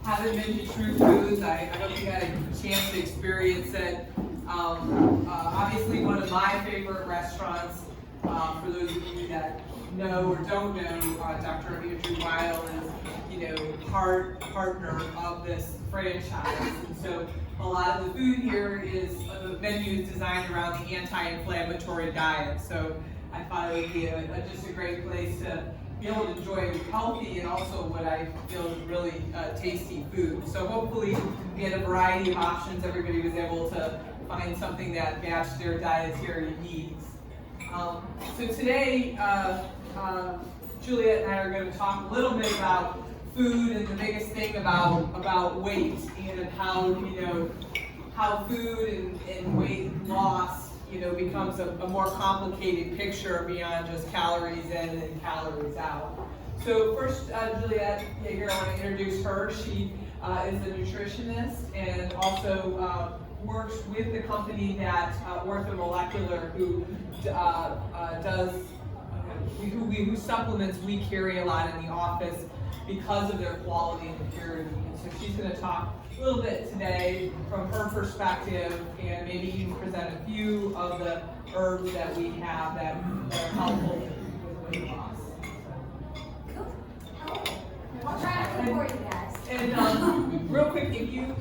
haven't been to True Foods, I hope you had a chance to experience it. Obviously one of my favorite restaurants, for those of you that know or don't know, Dr. Andrew Weil is, partner of this franchise. And so a lot of the food here is, the menu is designed around the anti-inflammatory diet. So I thought it would be just a great place to be able to enjoy healthy and also what I feel is really tasty food. So hopefully we had a variety of options. Everybody was able to find something that matched their dietary needs. So today, Juliette and I are going to talk a little bit about food and the biggest thing about weight and how food and weight loss becomes a more complicated picture beyond just calories in and calories out. So first, Juliette, here I want to introduce her. She is a nutritionist and also works with the company that Orthomolecular, whose supplements we carry a lot in the office because of their quality and purity. And so she's going to talk a little bit today from her perspective and maybe even present a few of the herbs that we have that are helpful with weight loss. Cool. I'll try not to bore you guys. And real quick, if you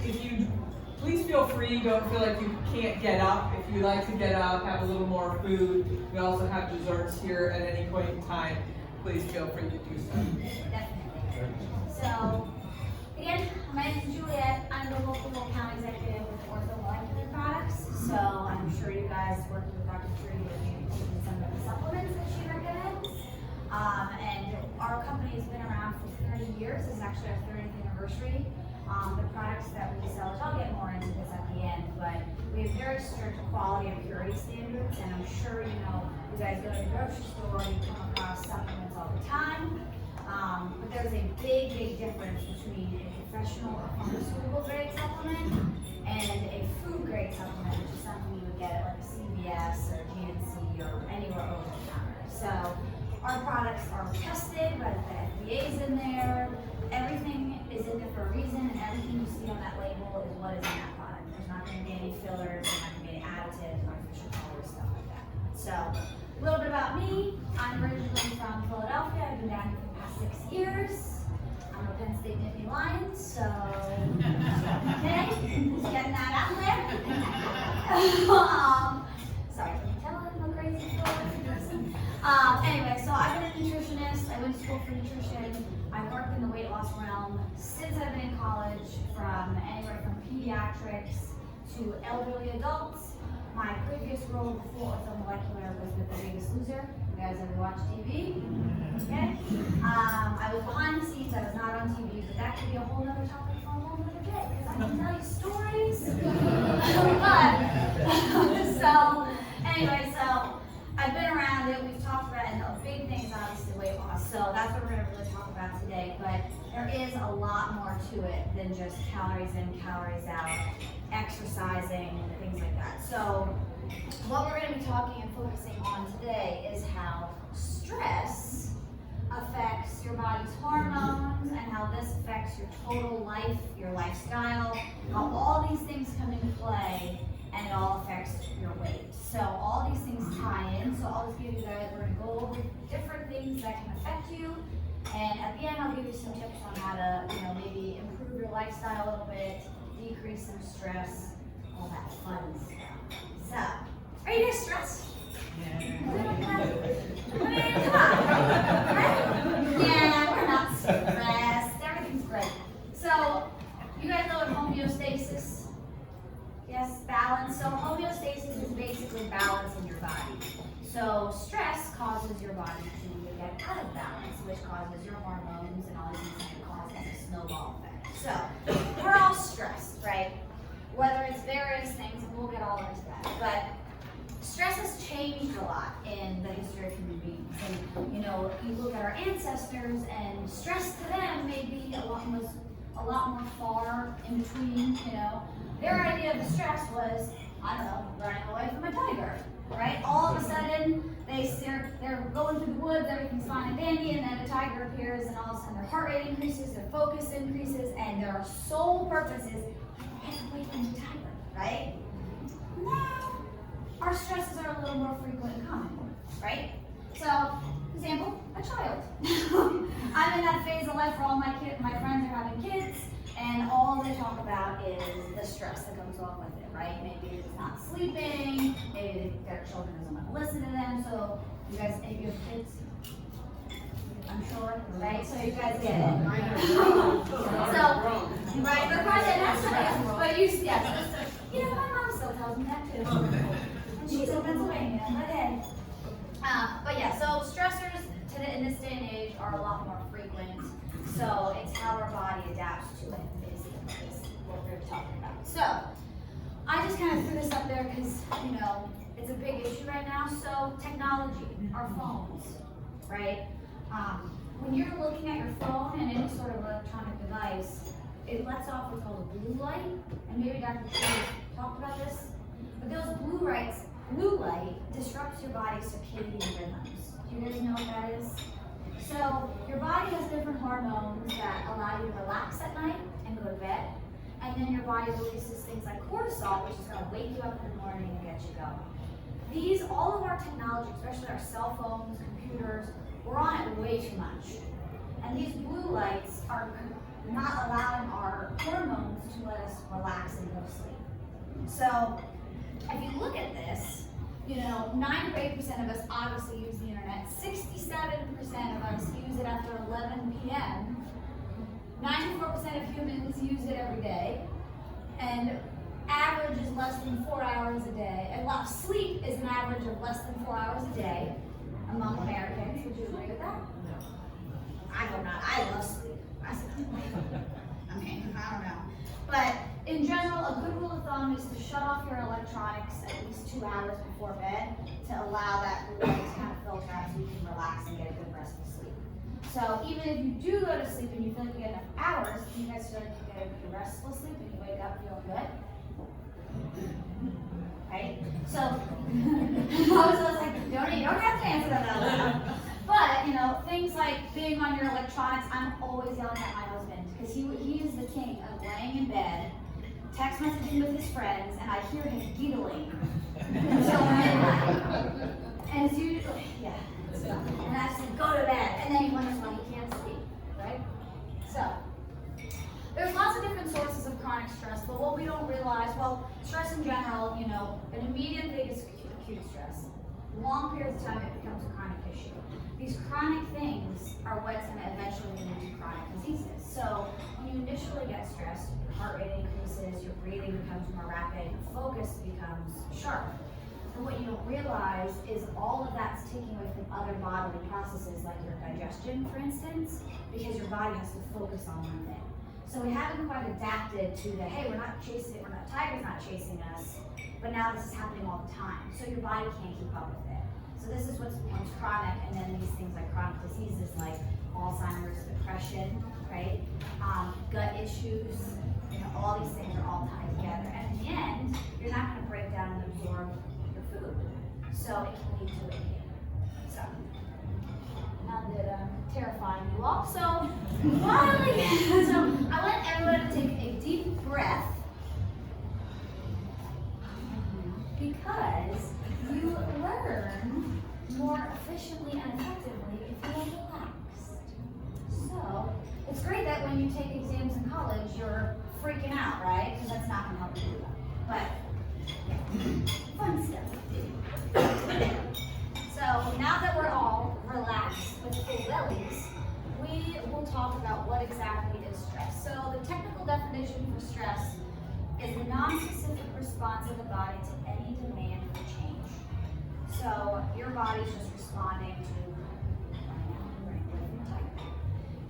please feel free, don't feel like you can't get up. If you'd like to get up, have a little more food. We also have desserts here at any point in time. Please feel free to do so. Definitely. So, again, my name is Juliette. I'm the local account executive with Orthomolecular Products. So I'm sure you guys worked with Dr. Truty and maybe taken some of the supplements that she recommends. And our company has been around for 30 years. This is actually our 30th anniversary. The products that we sell, which I'll get more into this at the end, but we have very strict quality and purity standards, and I'm sure you guys go to the grocery store, you come across supplements all the time, but there's a big difference between a professional or pharmaceutical grade supplement and a food grade supplement, which is something you would get at like a CVS or GNC or anywhere over the counter. So our products are tested, but the FDA is in there. Everything is in there for a reason, and everything you see on that label is what is in that product. There's not going to be any fillers, there's not going to be any additives, artificial colors, stuff like that. So, a little bit about me. I'm originally from Philadelphia. I've been down here for the past 6 years. I'm a Penn State Nittany Lion, so okay, just getting that out there. Sorry, can you tell I'm a crazy person? Anyway, so I've been a nutritionist. I went to school for nutrition. I worked in the weight loss realm since I've been in college, from anywhere from pediatrics to elderly adults. My previous role before Orthomolecular was with The Biggest Loser. You guys ever watch TV? Okay. I was behind the scenes. I was not on TV, but that could be a whole other topic for a whole other day because I can tell you stories. So anyway, so I've been around it. We've talked about it, and the big thing is obviously weight loss. So that's what we're going to really talk about today. But there is a lot more to it than just calories in, calories out, exercising, and things like that. So what we're going to be talking and focusing on today is how stress affects your body's hormones and how this affects your total life, your lifestyle, how all these things come into play, and it all affects your weight. So all these things tie in. So I'll just give you guys, we're going to go over different things that can affect you. And at the end, I'll give you some tips on how to, maybe improve your lifestyle a little bit, decrease some stress, all that fun stuff. So, are you guys stressed? I mean, come on, right? Yeah, we're not stressed. Everything's great. So, you guys know what homeostasis? Yes, balance. So homeostasis is basically balance in your body. So stress causes your body to get out of balance, which causes your hormones and all these things, and causes a snowball effect. So we're all stressed, right? Whether it's various things, and we'll get all into that. But stress has changed a lot in the history of human beings. And you look at our ancestors, and stress to them may be a lot more far in between, Their idea of the stress was, I don't know, running away from a tiger, right? All of a sudden, They're going through the woods, everything's fine and dandy, and then a tiger appears, and all of a sudden their heart rate increases, their focus increases, and their sole purpose is get away from the tiger, right? Now, our stresses are a little more frequent and common, right? So, example, a child. I'm in that phase of life where all my friends are having kids, and all they talk about is the stress that comes along with it, right? Maybe it's not sleeping, maybe their children doesn't want to listen to them. So you guys, if you have kids, I'm sure, right? So you guys get it. So, right, they're probably that's right. But you know, my mom still tells me that too. And she's in Pennsylvania, but hey. But yeah, so stressors in this day and age are a lot more frequent. So it's how our body adapts to it is what we're talking about. So I just kind of threw this up there because, you know, it's a big issue right now. So technology, our phones, right? When you're looking at your phone and any sort of electronic device, it lets off what's called a blue light. And maybe Dr. Truty talked about this. But those blue light disrupts your body's circadian rhythms. Do you guys know what that is? So your body has different hormones that allow you to relax at night and go to bed. And then your body releases things like cortisol, which is going to wake you up in the morning and get you going. All of our technology, especially our cell phones, computers, we're on it way too much. And these blue lights are not allowing our hormones to let us relax and go to sleep. So if you look at this, you know, 98% of us obviously use the internet. 67% of us use it after 11 p.m. 94% of humans use it every day. And average is less than 4 hours a day. And sleep is an average of less than 4 hours a day among Americans. Would you agree with that? No. I do not. I love sleep. I mean, I don't know. But in general, a good rule of thumb is to shut off your electronics at least 2 hours before bed to allow that blue light to kind of filter out so you can relax and get a good restful sleep. So even if you do go to sleep and you feel like you get enough hours, do you guys feel like you get a good restful sleep and you wake up feeling good? Right? So I was like, you don't have to answer that out loud. But, you know, things like being on your electronics, I'm always yelling at my husband because he is the king of laying in bed, text messaging with his friends, and I hear him giggling until midnight. And it's usually, yeah. And I say, go to bed. And then he wonders why he can't sleep, right? So, there's lots of different sources of chronic stress, but what we don't realize, well, stress in general, you know, an immediate thing is acute stress. Long periods of time, it becomes a chronic issue. These chronic things are what's going to eventually lead to chronic diseases. So when you initially get stressed, your heart rate increases, your breathing becomes more rapid, your focus becomes sharp. And what you don't realize is all of that's taking away from other bodily processes like your digestion, for instance, because your body has to focus on one thing. So we haven't quite adapted to the, hey, we're not chasing it, tiger's not chasing us, but now this is happening all the time. So your body can't keep up with it. So this is what becomes chronic, and then these things like chronic diseases like Alzheimer's, depression, right? Gut issues, you know, all these things are all tied together. And in the end, you're not going to break down and absorb your food. So it can lead to weight gain. So, not that terrifying you all. So, I want everyone to take a deep breath because you learn more efficiently and effectively if you are relaxed. So, it's great that when you take exams in college, you're freaking out, right? Because that's not going to help you do that. But, fun stuff. So, now that we're all relaxed with full bellies, we will talk about what exactly is stress. So, the technical definition for stress is the non-specific response of the body to any demand for change. So your body's just responding to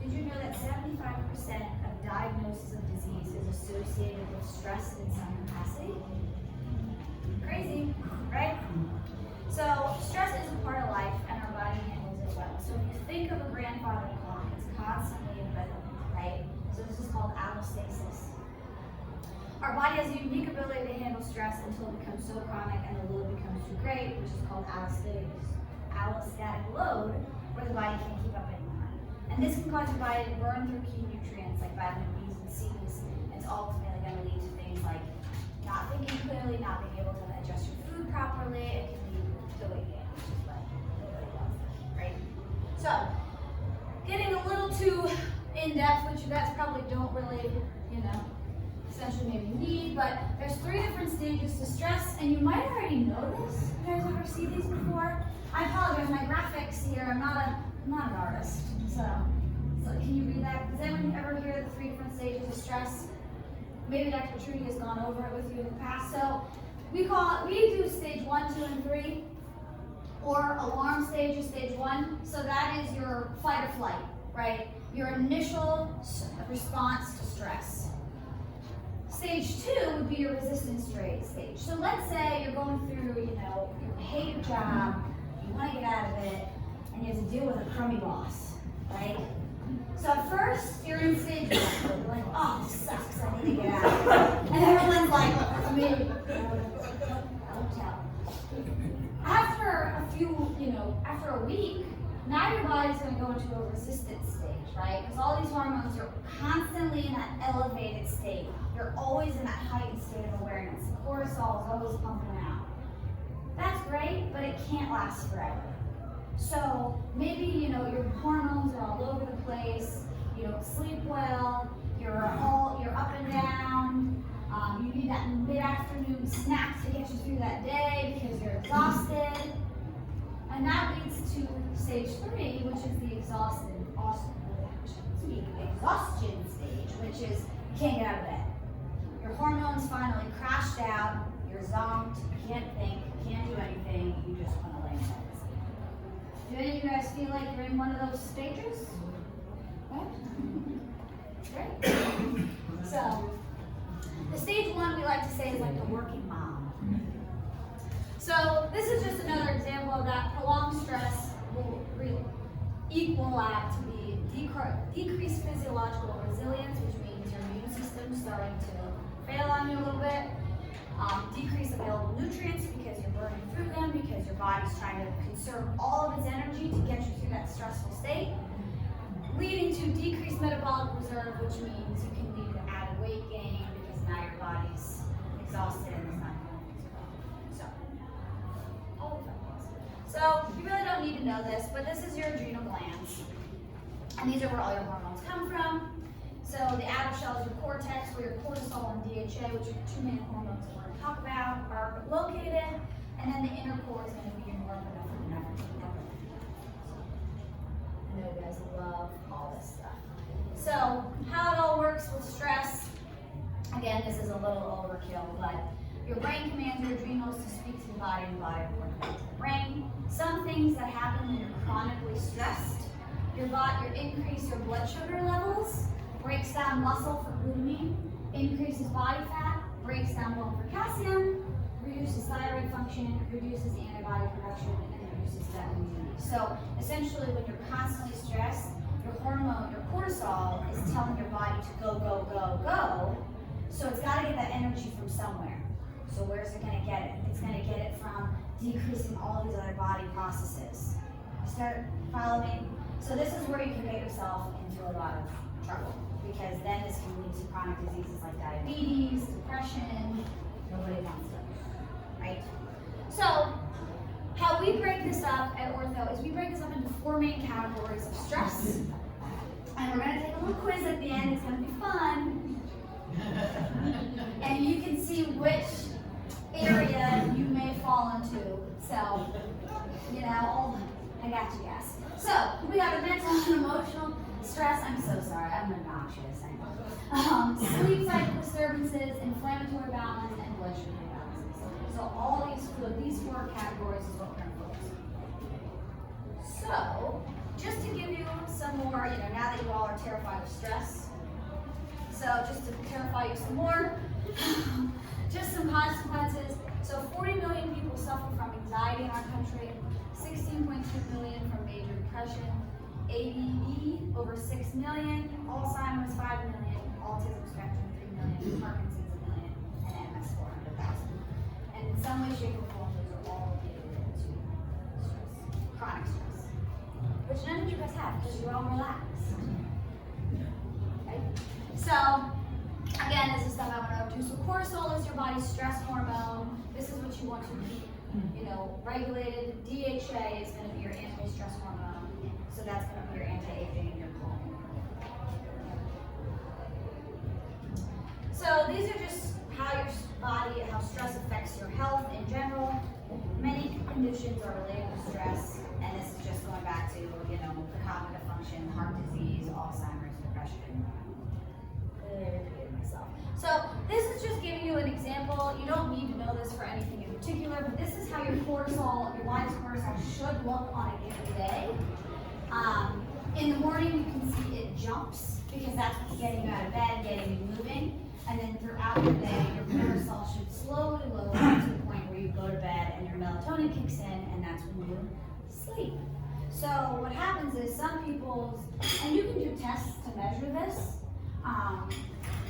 Did you know that 75% of diagnosis of disease is associated with stress in some capacity? Crazy, right? So stress is a part of life and our body handles it well. So if you think of a grandfather clock, it's constantly in rhythm, right? So this is called allostasis. Our body has a unique ability to handle stress until it becomes so chronic and the load becomes too great, which is called allostasis. allostatic load where the body can't keep up anymore. And this can cause your body to burn through key nutrients like vitamin B's and C's. It's ultimately going to lead to things like not thinking clearly, not being able to adjust your food properly. It can lead to weight gain, which is what nobody wants, right? So, getting a little too in-depth, which you guys probably don't really, essentially maybe need, but there's 3 different stages to stress, and you might already know this. You guys ever see these before? I apologize, my graphics here, I'm not an artist, so can you read that? Does anyone ever hear the 3 different stages of stress? Maybe Dr. Truty has gone over it with you in the past. So we do stage 1, 2, and 3, or alarm stage is stage 1. So that is your fight or flight, right? Your initial response to stress. Stage 2 would be your resistance stage. So let's say you're going through, you hate your job, you want to get out of it, and you have to deal with a crummy boss, right? So at first, you're in stage 1, you're like, oh, this sucks, I need to get out of it. And everyone's like, me, don't tell. After a week, now your body's going to go into a resistance stage, right? Because all these hormones are constantly in that elevated state. You're always in that heightened state of awareness. Cortisol is always pumping out. That's great, but it can't last forever. So maybe, your hormones are all over the place, you don't sleep well, you're up and down, you need that mid-afternoon snack to get you through that day because you're exhausted. And that leads to stage 3, which is the exhaustion stage, which is you can't get out of bed. Your hormones finally crashed out, you're zonked, you can't think, you can't do anything, you just want to lay in bed. Do any of you guys feel like you're in one of those stages? Great. So, the stage 1 we like to say is like the working mom. So, this is just another example of that. Prolonged stress will equal out to be decreased physiological resilience, which means your immune system starting to fail on you a little bit. Decreased available nutrients because you're burning through them, because your body's trying to conserve all of its energy to get you through that stressful state, leading to decreased metabolic reserve, which means you can lead to added weight gain because now your body's exhausted and it's not doing its job. So you really don't need to know this, but this is your adrenal glands, and these are where all your hormones come from. So the outer shell is your cortex, where your cortisol and DHA, which are 2 main hormones we're going to talk about, are located. And then the inner core is going to be your norepinephrine. I know you guys love all this stuff. So how it all works with stress, again, this is a little overkill, but your brain commands your adrenals to speak to the body, and the body reports back to the brain. Some things that happen when you're chronically stressed, your increase your blood sugar levels, breaks down muscle for glutamine, increases body fat, breaks down bone for calcium, reduces thyroid function, reduces antibody production, and reduces gut immunity. So essentially, when you're constantly stressed, your hormone, your cortisol, is telling your body to go, go, go, go. So it's got to get that energy from somewhere. So where's it going to get it? It's going to get it from decreasing all these other body processes. You start following? So this is where you can get yourself into a lot of trouble, because then this can lead to chronic diseases like diabetes, depression. Nobody wants them, right? So how we break this up at Ortho is we break this up into 4 main categories of stress. And we're going to take a little quiz at the end. It's going to be fun. And you can see which area you may fall into. So, I got you guys. So, we got a mental and emotional stress. I'm so sorry, I'm obnoxious. Sleep cycle disturbances, inflammatory balance, and blood sugar imbalances. So all these 4 categories is what we're going to focus on. So, just to give you some more, now that you all are terrified of stress, so just to terrify you some more, just some consequences. So 40 million people suffer from anxiety in our country, 16.2 million from major depression, ADD over 6 million, Alzheimer's 5 million, autism spectrum 3 million, Parkinson's 1 million, and MS 400,000. And in some way, shape, or form, those are all related to stress, chronic because you're all relaxed. Okay? So, again, this is stuff I went over to. So cortisol is your body's stress hormone. This is what you want to keep, regulated. DHA is going to be your anti-stress hormone. So that's going to be your anti-aging and your calm. So these are just how your body, how stress affects your health in general. Many conditions are related to stress, and this is just going back to, the cognitive function, heart disease, Alzheimer's, depression. So this is just giving you an example. You don't need to know this for anything in particular, but this is how your cortisol, your body's cortisol should look on a given day. In the morning, you can see it jumps because that's what's getting you out of bed, getting you moving. And then throughout the day, your cortisol should slowly lower to the point where you go to bed and your melatonin kicks in, and that's when you sleep. So what happens is some people's, and you can do tests to measure this.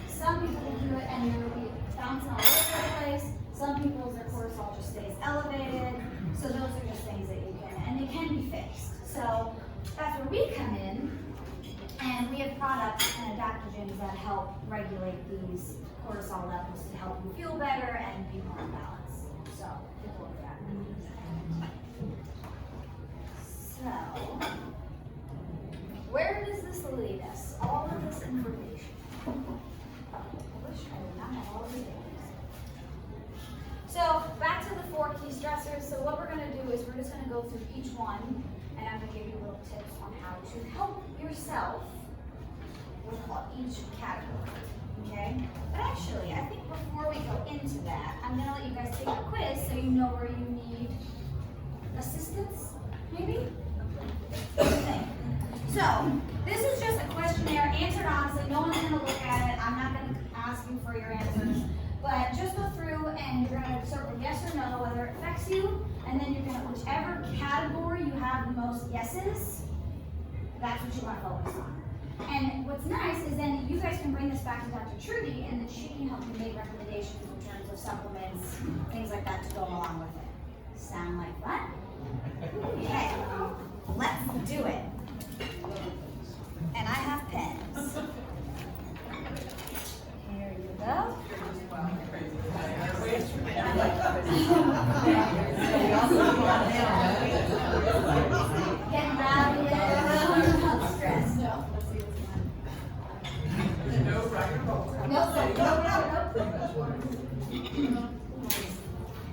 Some people will do it and they'll be bouncing all over the place. Some people's their cortisol just stays elevated. So those are just things that you can, and they can be fixed. So that's where we come in. And we have products and adaptogens that help regulate these cortisol levels to help you feel better and be more in balance. So, take a look at that. So, where does this lead us? All of this information. I wish I did not have all of the things. So, back to the 4 key stressors. So what we're going to do is we're just going to go through each one, and I'm going to give you little tips on how to help yourself with each category, okay? But actually, I think before we go into that, I'm gonna let you guys take a quiz so you know where you need assistance, maybe? What do you think? So, this is just a questionnaire, answered honestly, no one's gonna look at it, I'm not gonna ask you for your answers, but just go through and you're gonna circle yes or no, whether it affects you, and then you're gonna, whichever category you have the most yeses, that's what you wanna focus on. And what's nice is then you guys can bring this back to Dr. Truty, and then she can help you make recommendations in terms of supplements, things like that to go along with it. Sound like fun? Okay, let's do it. And I have pens. Here you go. Getting rowdy, stress. Nope.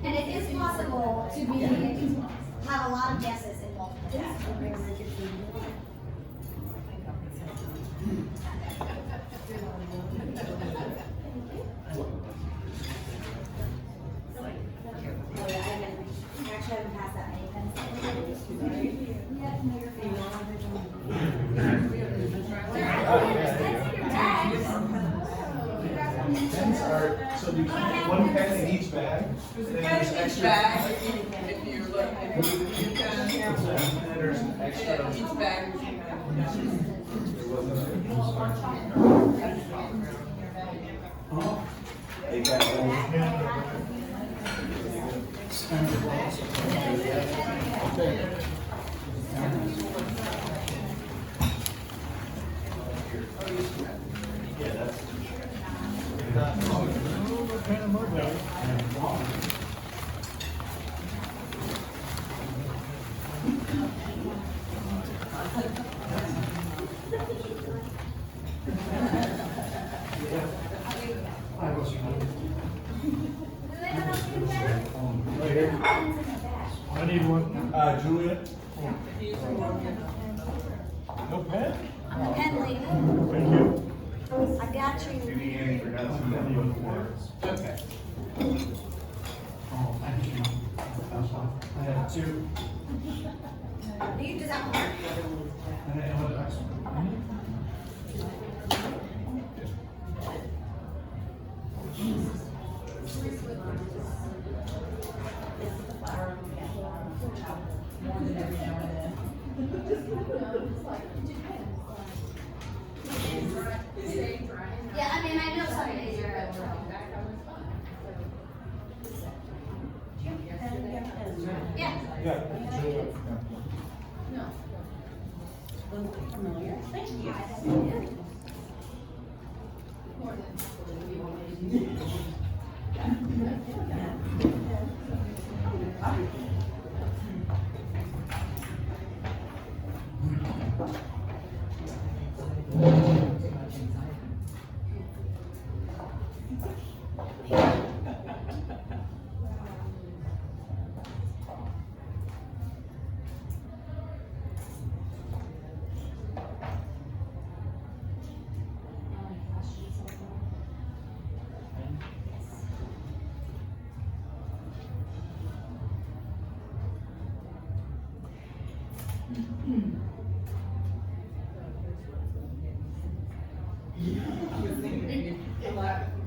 And it is possible to have a lot of guesses in multiple tasks. Actually, I haven't passed that many pens. Yeah, no, you're fine. Pens are, so you keep one pen in each bag? There's a Then pen there's in each extra- bag, if you look, And then there's an extra. each bag. They got I need one. Juliette? No pen? Finley, Thank you. I got you. Okay. Oh, thank you. I have 2. You just have one. And then what else? Yeah, I mean, I know some days you're at work. Yeah. Yeah. Juliette.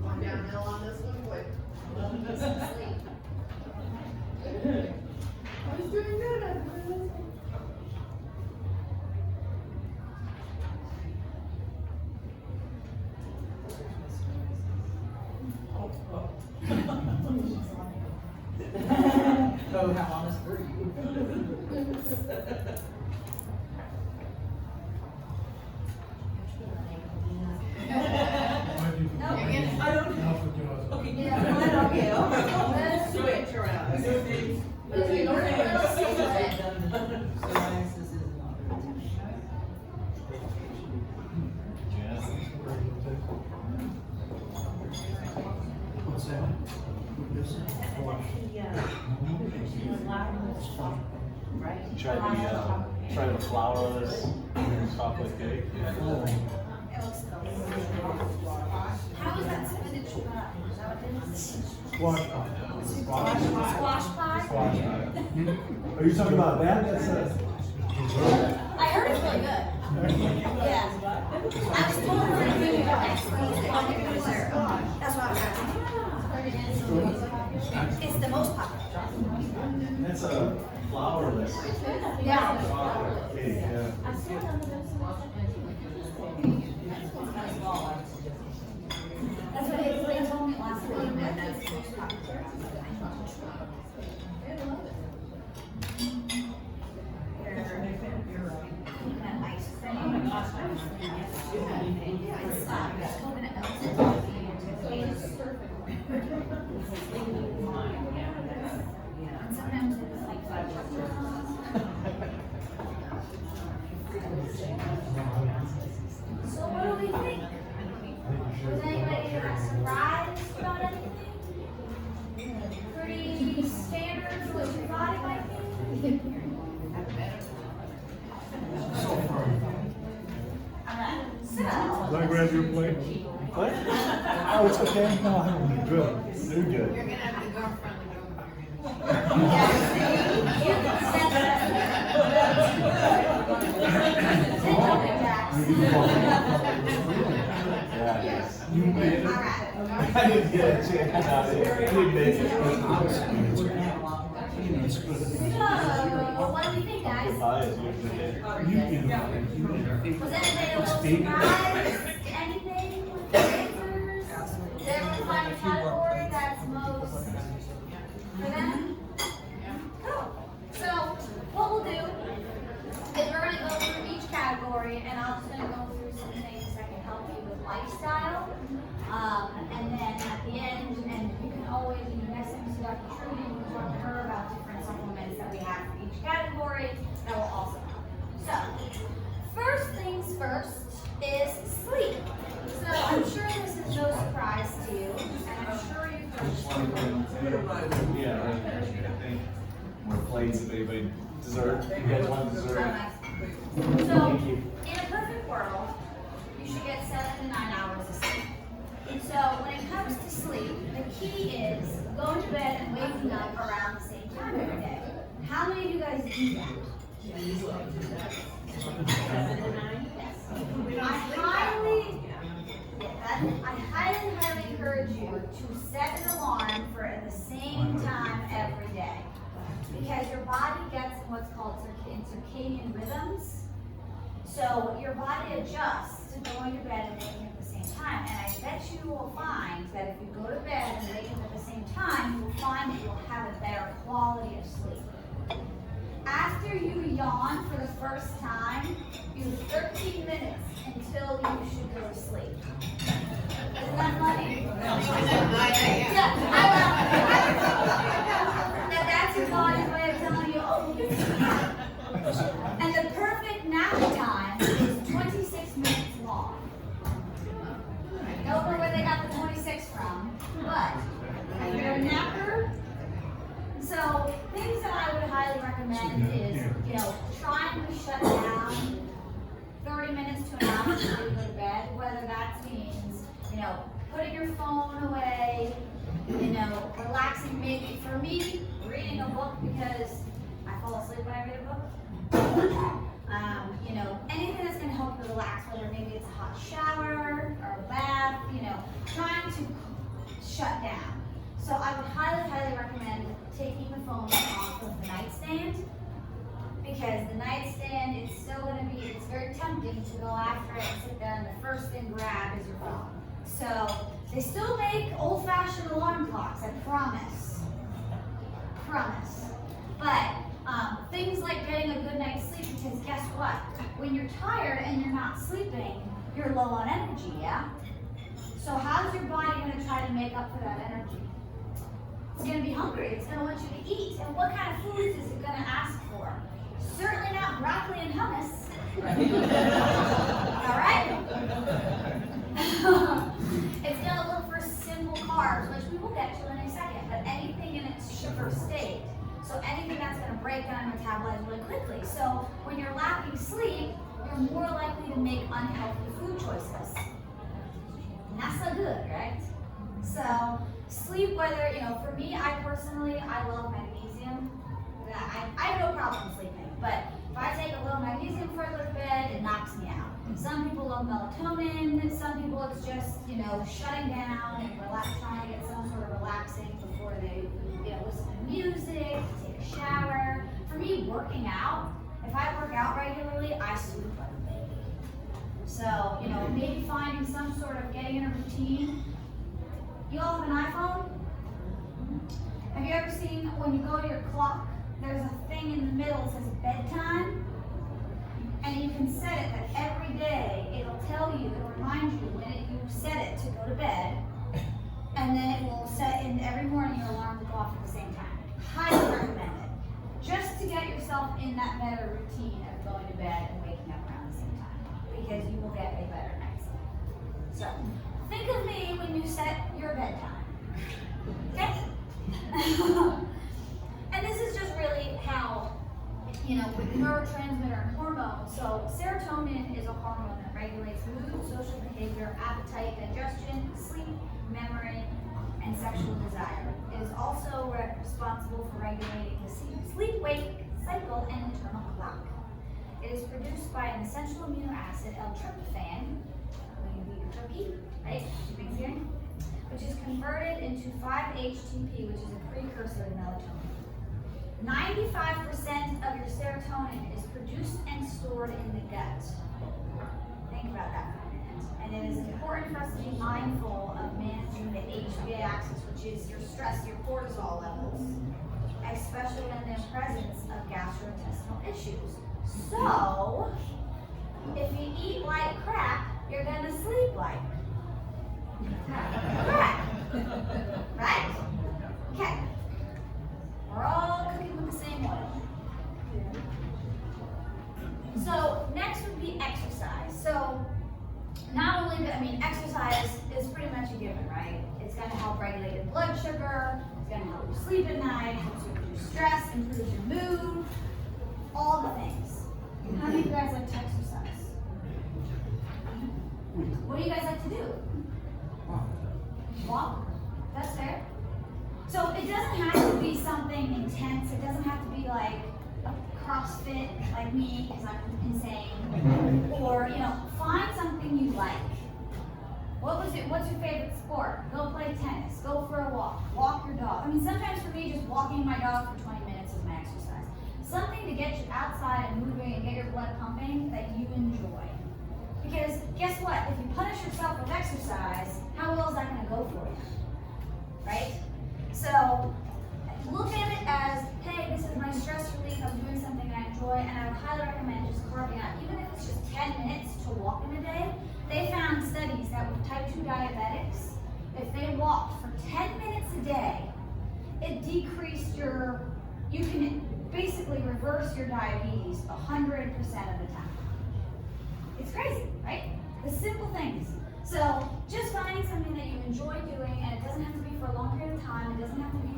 Going downhill on this one, quick. I was doing good at this. So how honest were you? I don't know. Okay, Let's Switch around. What's that? Try the flourless chocolate cake. It looks delicious. How is that spinach pie? Is that what it is? Squash pie. Squash pie? Are you talking about that? That's I heard it's really good. Yeah. I was told her to do it next week. That's what I was asking. It's the most popular. That's a flourless Yeah. chocolate cake, yeah. That's what they told me last week. That's the most popular. That ice cream. Oh my gosh. It's coconut milk. And sometimes it's like fudge. So what do we think? Was anybody surprised about anything? Pretty standard what you thought it might be? Alright, so. Can I grab your plate? What? Oh, it's okay. No, I don't need good. They're good. You're gonna have to go in front of the door. Yeah. You made it. I didn't get a chance. You made it. So, what do you think, guys? Pie is usually it. Was anybody a little surprised? Anything with the answers? Did everyone find a category that's most for them? Cool. So, what we'll do is we're gonna go through each category, and I'm just gonna go through some things that can help you with lifestyle. And then at the end, and you can always, next time you see Dr. Truty, you can talk to her about different supplements that we have for each category that will also help. So, first things first is sleep. So I'm sure this is no surprise to you, and I'm sure you've heard Yeah, right there. I think more plates if anybody dessert. You guys want dessert? So, in a perfect world, you should get 7 to 9 hours of sleep. And so, when it comes to sleep, the key is going to bed and waking up around the same time every day. How many of you guys do that? I highly encourage you to set an alarm for at the same time every day. Because your body gets what's called circadian rhythms. So your body adjusts to going to bed and waking up at the same time. And I bet you will find that if you go to bed and wake up at the same time, you will find that you'll have a better quality of sleep. After you yawn for the first time, you have 13 minutes until you should go to sleep. Isn't that funny? putting your phone away, relaxing. Maybe for me, reading a book because I fall asleep when I read a book. Anything that's going to help you relax, whether maybe it's a hot shower or a bath, trying to shut down. So I would highly, highly recommend taking the phone off of the nightstand, because the nightstand, it's very tempting to go after it and sit there, and the first thing grab is your phone. So they still make old-fashioned alarm clocks, I promise. But things like getting a good night's sleep, because guess what? When you're tired and you're not sleeping, you're low on energy, yeah? So how's your body going to try to make up for that energy? It's going to be hungry. It's going to want you to eat. And what kind of foods is it going to ask for? Certainly not broccoli and hummus. All right? It's going to look for simple carbs, which we will get to in a second, but anything in its sugar state. So anything that's going to break down and metabolize really quickly. So when you're lacking sleep, you're more likely to make unhealthy food choices. Not so good, right? So sleep, whether, for me, I love magnesium. I have no problem sleeping, but if I take a little magnesium before I go to bed, it knocks me out. Some people love melatonin, some people it's just, shutting down and trying to get some sort of relaxing before they, listen to music, take a shower. For me, working out, if I work out regularly, I sleep like a baby. So, maybe finding some sort of getting in a routine. You all have an iPhone? Have you ever seen when you go to your clock, there's a thing in the middle that says bedtime? And you can set it that every day it'll remind you when you set it to go to bed. And then it will set in every morning your alarm to go off at the same time. Highly recommend it. Just to get yourself in that better routine of going to bed and waking up around the same time. Because you will get a better night's sleep. So, think of me when you set your bedtime. Okay? And this is just really how, with neurotransmitter and hormones. So serotonin is a hormone that regulates mood, social behavior, appetite, digestion, sleep, memory, and sexual desire. It is also responsible for regulating the sleep-wake cycle and internal clock. It is produced by an essential amino acid, L-tryptophan, when you eat your turkey, right? Thanksgiving, which is converted into 5-HTP, which is a precursor to melatonin. 95% of your serotonin is produced and stored in the gut. Think about that for a minute. And it is important for us to be mindful of managing the HPA axis, which is your stress, your cortisol levels, especially in the presence of gastrointestinal issues. So, if you eat like crap, you're going to sleep like crap. Right? Okay. We're all cooking with the same oil. So next would be exercise. So not only, exercise is pretty much a given, right? It's going to help regulate your blood sugar, it's going to help you sleep at night, helps you reduce stress, improves your mood, all the things. How many of you guys like to exercise? What do you guys like to do? Walk? That's fair. So it doesn't have to be something intense. It doesn't have to be like a CrossFit like me, because I'm insane. Or, find something you like. What's your favorite sport? Go play tennis. Go for a walk. Walk your dog. Sometimes for me, just walking my dog for 20 minutes is my exercise. Something to get you outside and moving and get your blood pumping that you enjoy. Because guess what? If you punish yourself with exercise, how well is that going to go for you? Right? So look at it as, hey, this is my stress relief, I'm doing something I enjoy, and I would highly recommend just carving out, even if it's just 10 minutes to walk in a day. They found studies that with type 2 diabetics, if they walked for 10 minutes a day, it decreased you can basically reverse your diabetes 100% of the time. It's crazy, right? The simple things. So just finding something that you enjoy doing, and it doesn't have to be for a long period of time, it doesn't have to be,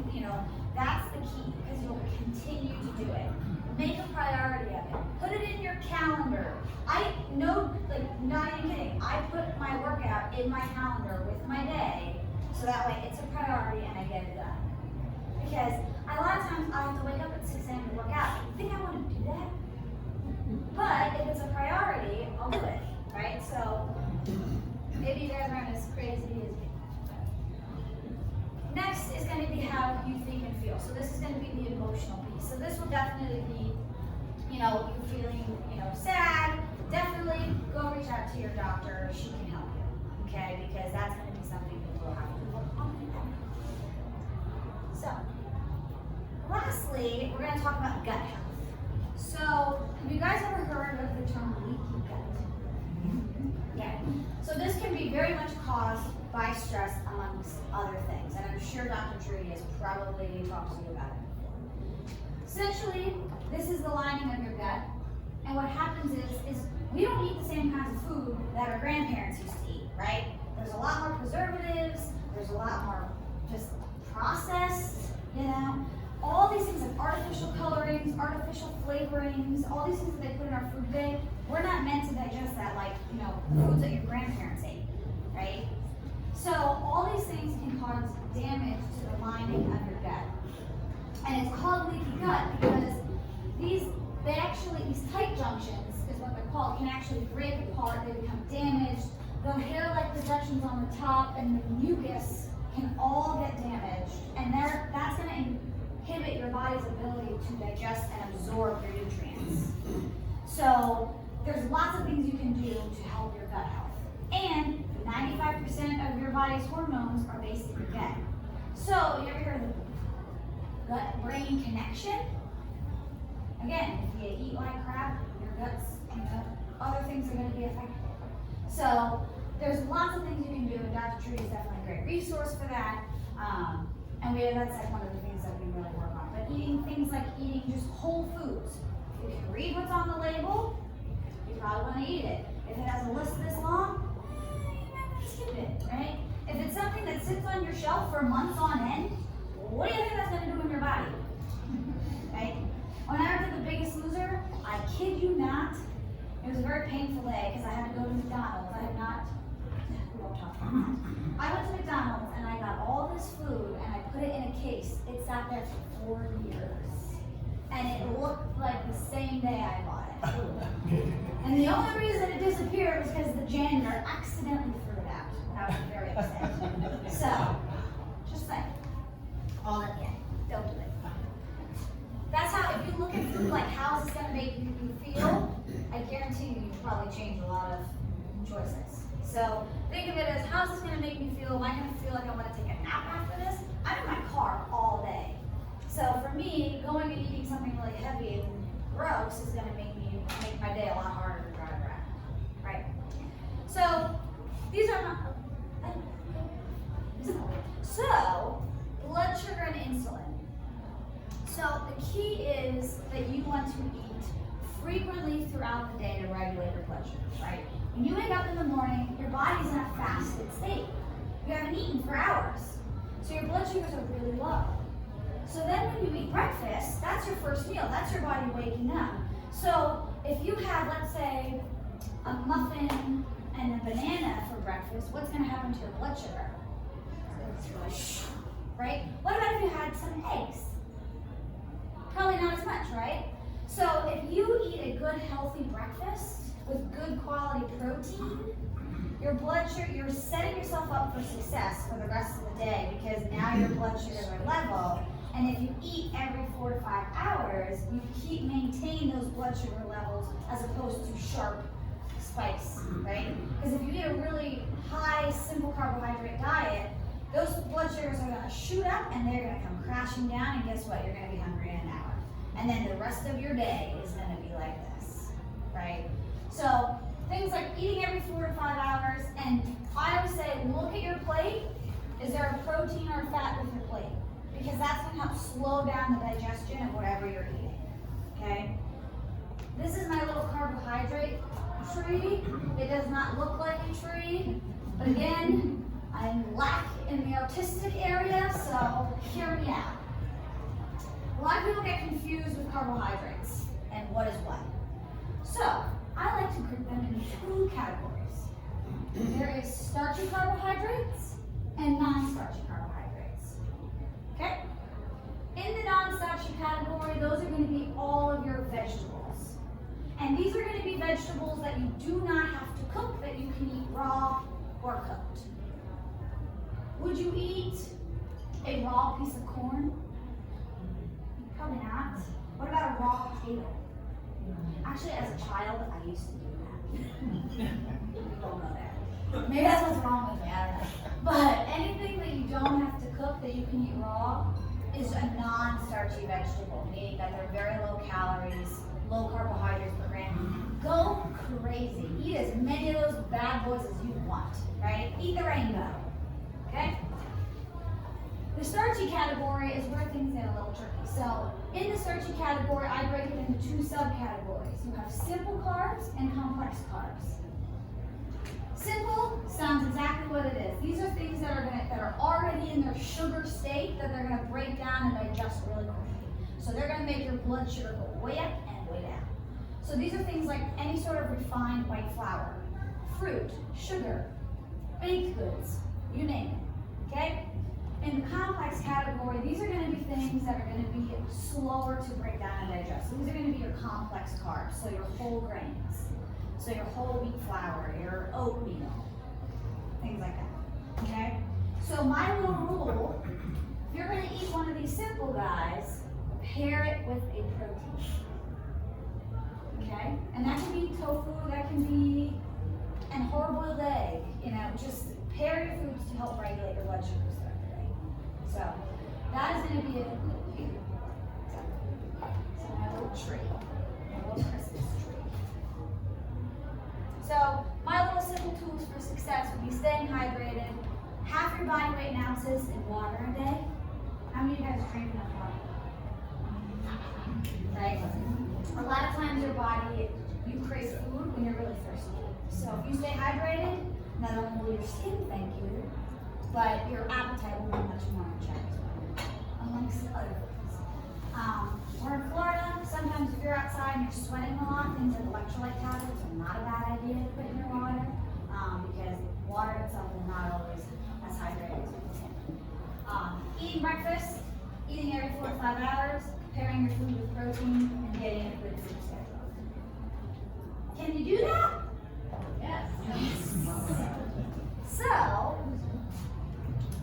that's the key, because you'll continue to do it. make a priority of it. Put it in your calendar. I know, like, not even kidding, I put my workout in my calendar with my day, so that way it's a priority and I get it done. Because a lot of times I have to wake up at 6 a.m. to work out. You think I want to do that? But if it's a priority, I'll do it, right? So maybe you guys aren't as crazy as me. Next is going to be how you think and feel. So this is going to be the emotional piece. So this will definitely be, you feeling, sad. Definitely go reach out to your doctor. She can help you, okay? Because that's going to be something that we'll have to work on. So, lastly, we're going to talk about gut health. So, have you guys ever heard of the term leaky gut? Yeah. So this can be very much caused by stress amongst other things, and I'm sure Dr. Truty has probably talked to you about it. Essentially, this is the lining of your gut, and what happens is we don't eat the same kinds of food that our grandparents used to eat, right? There's a lot more preservatives, there's a lot more just processed, all these things like artificial colorings, artificial flavorings, all these things that they put in our food today, we're not meant to digest that like, the foods that your grandparents ate, right? So all these things can cause damage to the lining of your gut. And it's called leaky gut because these tight junctions is what they're called, can actually break apart, they become damaged, the hair-like projections on the top and the mucus can all get damaged, and that's going to inhibit your body's ability to digest and absorb your nutrients. So there's lots of things you can do to help your gut health. And 95% of your body's hormones are based in your gut. So you ever heard of the gut-brain connection? Again, if you eat like crap, your guts, other things are going to be affected. So there's lots of things you can do, and Dr. Truty is definitely a great resource for that. And that's like one of the things that we really work on. But eating things like eating just whole foods. If you can read what's on the label, you probably want to eat it. If it has a list this long, you might want to skip it, right? If it's something that sits on your shelf for months on end, what do you think that's going to do in your body? Right? When I went to The Biggest Loser, I kid you not, it was a very painful day because I had to go to McDonald's. I went to McDonald's and I got all this food and I put it in a case. It sat there for 4 years. And it looked like the same day I bought it. And the only reason it disappeared was because the janitor accidentally threw it out. And I was very upset. So, just saying. All that, yeah, don't do it. That's how, if you look at food like how is this going to make you feel, I guarantee you probably change a lot of choices. So think of it as, how's this going to make me feel? Am I going to feel like I want to take a nap after this? I'm in my car all day. So for me, going and eating something really heavy and gross is going to make my day a lot harder to drive around, right? So these are not. So blood sugar and insulin. So the key is that you want to eat frequently throughout the day to regulate your blood sugar, right? When you wake up in the morning, your body's in a fasted state. You haven't eaten for hours. So your blood sugars are really low. So then when you eat breakfast, that's your first meal. That's your body waking up. So if you have, let's say, a muffin and a banana for breakfast, what's going to happen to your blood sugar? Right? What about if you had some eggs? Probably not as much, right? So if you eat a good, healthy breakfast with good quality protein, your blood sugar, you're setting yourself up for success for the rest of the day because now your blood sugars are level. And if you eat every 4 to 5 hours, you maintain those blood sugar levels as opposed to sharp spikes, right? Because if you eat a really high, simple carbohydrate diet, those blood sugars are going to shoot up and they're going to come crashing down, and guess what? You're going to be hungry in an hour. And then the rest of your day is going to be like this, right? So things like eating every 4 to 5 hours, and I always say, look at your plate. Is there a protein or fat with your plate? Because that's going to help slow down the digestion of whatever you're eating, okay? This is my little carbohydrate tree. It does not look like a tree, but again, I lack in the artistic area, so hear me out. A lot of people get confused with carbohydrates. and what is what. So, I like to group them into two categories. There is starchy carbohydrates and non-starchy carbohydrates. Okay? In the non-starchy category, those are going to be all of your vegetables. And these are going to be vegetables that you do not have to cook, that you can eat raw or cooked. Would you eat a raw piece of corn? Probably not. What about a raw potato? Actually, as a child, I used to do that. We won't go there. Maybe that's what's wrong with me, I don't know. But anything that you don't have to cook that you can eat raw is a non-starchy vegetable, meaning that they're very low calories, low carbohydrates per gram. Go crazy. Eat as many of those bad boys as you want, right? Eat the rainbow, okay? The starchy category is where things get a little tricky. So in the starchy category, I break it into two subcategories. You have simple carbs and complex carbs. Simple sounds exactly what it is. These are things that are already in their sugar state that they're gonna break down and digest really quickly. So they're gonna make your blood sugar go way up and way down. So these are things like any sort of refined white flour, fruit, sugar, baked goods, you name it, okay? In the complex category, these are going to be things that are going to be slower to break down and digest. So these are going to be your complex carbs, so your whole grains, so your whole wheat flour, your oatmeal, things like that, okay? So my little rule, if you're going to eat one of these simple guys, pair it with a protein, okay? And that can be tofu, that can be an hard-boiled egg, you know, just pair your foods to help regulate your blood sugars. So that is going to be a so my little tree, my little Christmas tree. So my little simple tools for success would be staying hydrated, half your body weight in ounces in water a day. How many of you guys drink enough water? Right? A lot of times your body, you crave food when you're really thirsty. So if you stay hydrated, not only will your skin thank you, but your appetite will be much more in check as well, amongst other things. We're in Florida. Sometimes if you're outside and you're sweating a lot, things like electrolyte tablets are not a bad idea to put in your water, because water itself is not always as hydrated as we think. Eating breakfast, eating every 4 to 5 hours, pairing your food with protein, and getting a good sleep schedule. Can you do that? Yes. So,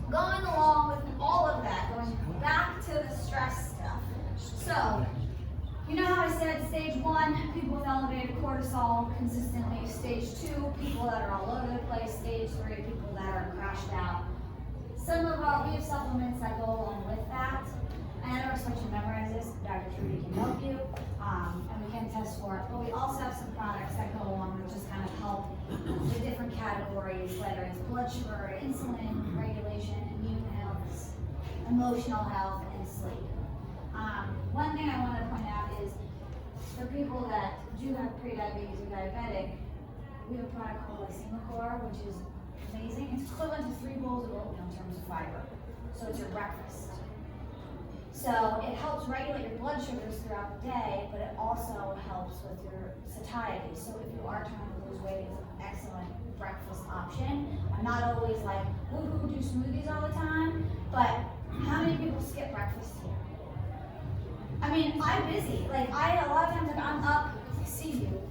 going along with all of that, going back to the stress stuff. So, you know how I said stage 1, people with elevated cortisol consistently. Stage 2, people that are all over the place. Stage 3, people that are crashed out. We have supplements that go along with that. And I don't expect you to memorize this. Dr. Truty can help you, and we can test for it. But we also have some products that go along that just kind of help the different categories, whether it's blood sugar, insulin regulation, immune health, emotional health, and sleep. One thing I want to point out is for people that do have prediabetes or diabetic, we have a product called Lysine, which is amazing. It's equivalent to 3 bowls of oatmeal in terms of fiber. So it's your breakfast. So it helps regulate your blood sugars throughout the day, but it also helps with your satiety. So if you are trying to lose weight, it's an excellent breakfast option. I'm not always like, who do smoothies all the time, but how many people skip breakfast here? I mean, I'm busy. Like, a lot of times like, I'm up, see you.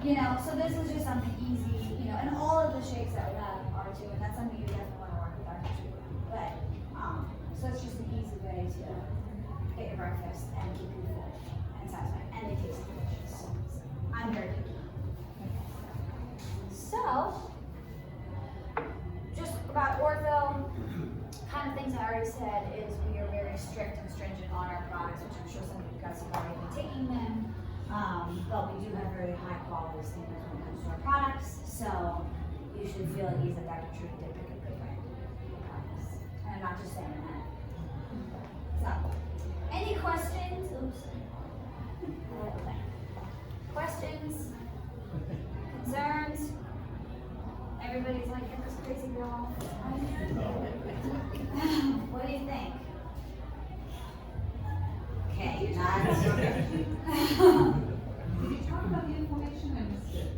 You know, so this is just something easy, you know, and all of the shakes that we have are too, and that's something you definitely want to work with our Truty. But, so it's just an easy way to get your breakfast and keep you full and satisfied, and they taste delicious. I'm very picky. So, just about ortho, kind of things I already said is we are very strict and stringent on our products, which I'm sure some of you guys have already been taking them. But we do have very high quality standards when it comes to our products, so you should feel at ease that Dr. Truty did pick a good brand. I promise. And I'm not just saying that. So, any questions? Oops. Questions? Concerns? Everybody's like, get this crazy girl. What do you think? okay, you're not. Did you talk about the inflammation? I missed it.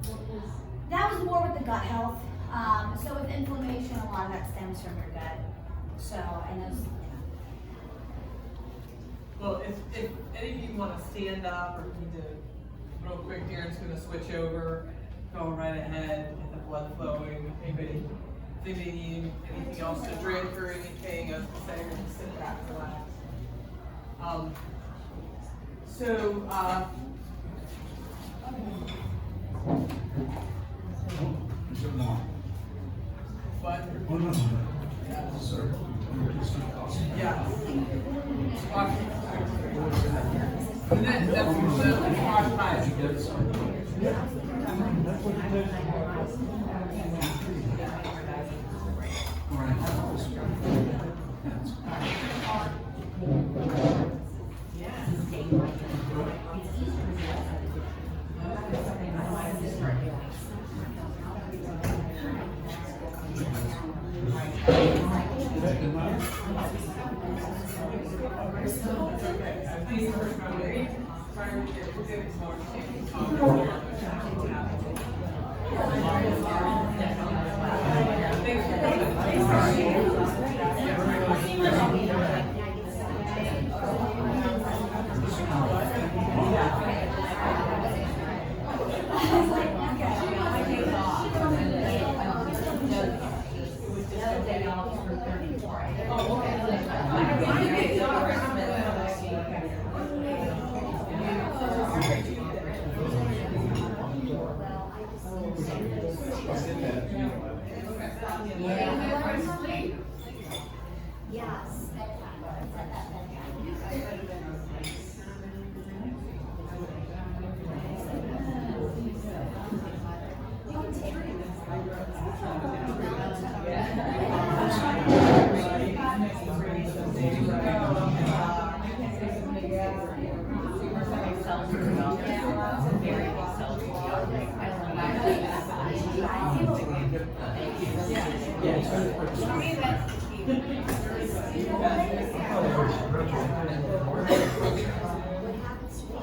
What was? That was more with the gut health. So with inflammation, a lot of that stems from your gut. So I know. Well, if any of you want to stand up or need to, real quick, Darren's going to switch over, go right ahead, get the blood flowing. Anybody think they need anything else to drink or anything? I was going to say, we're going to sit back, relax. What? Yeah. And that's wash my. Yes.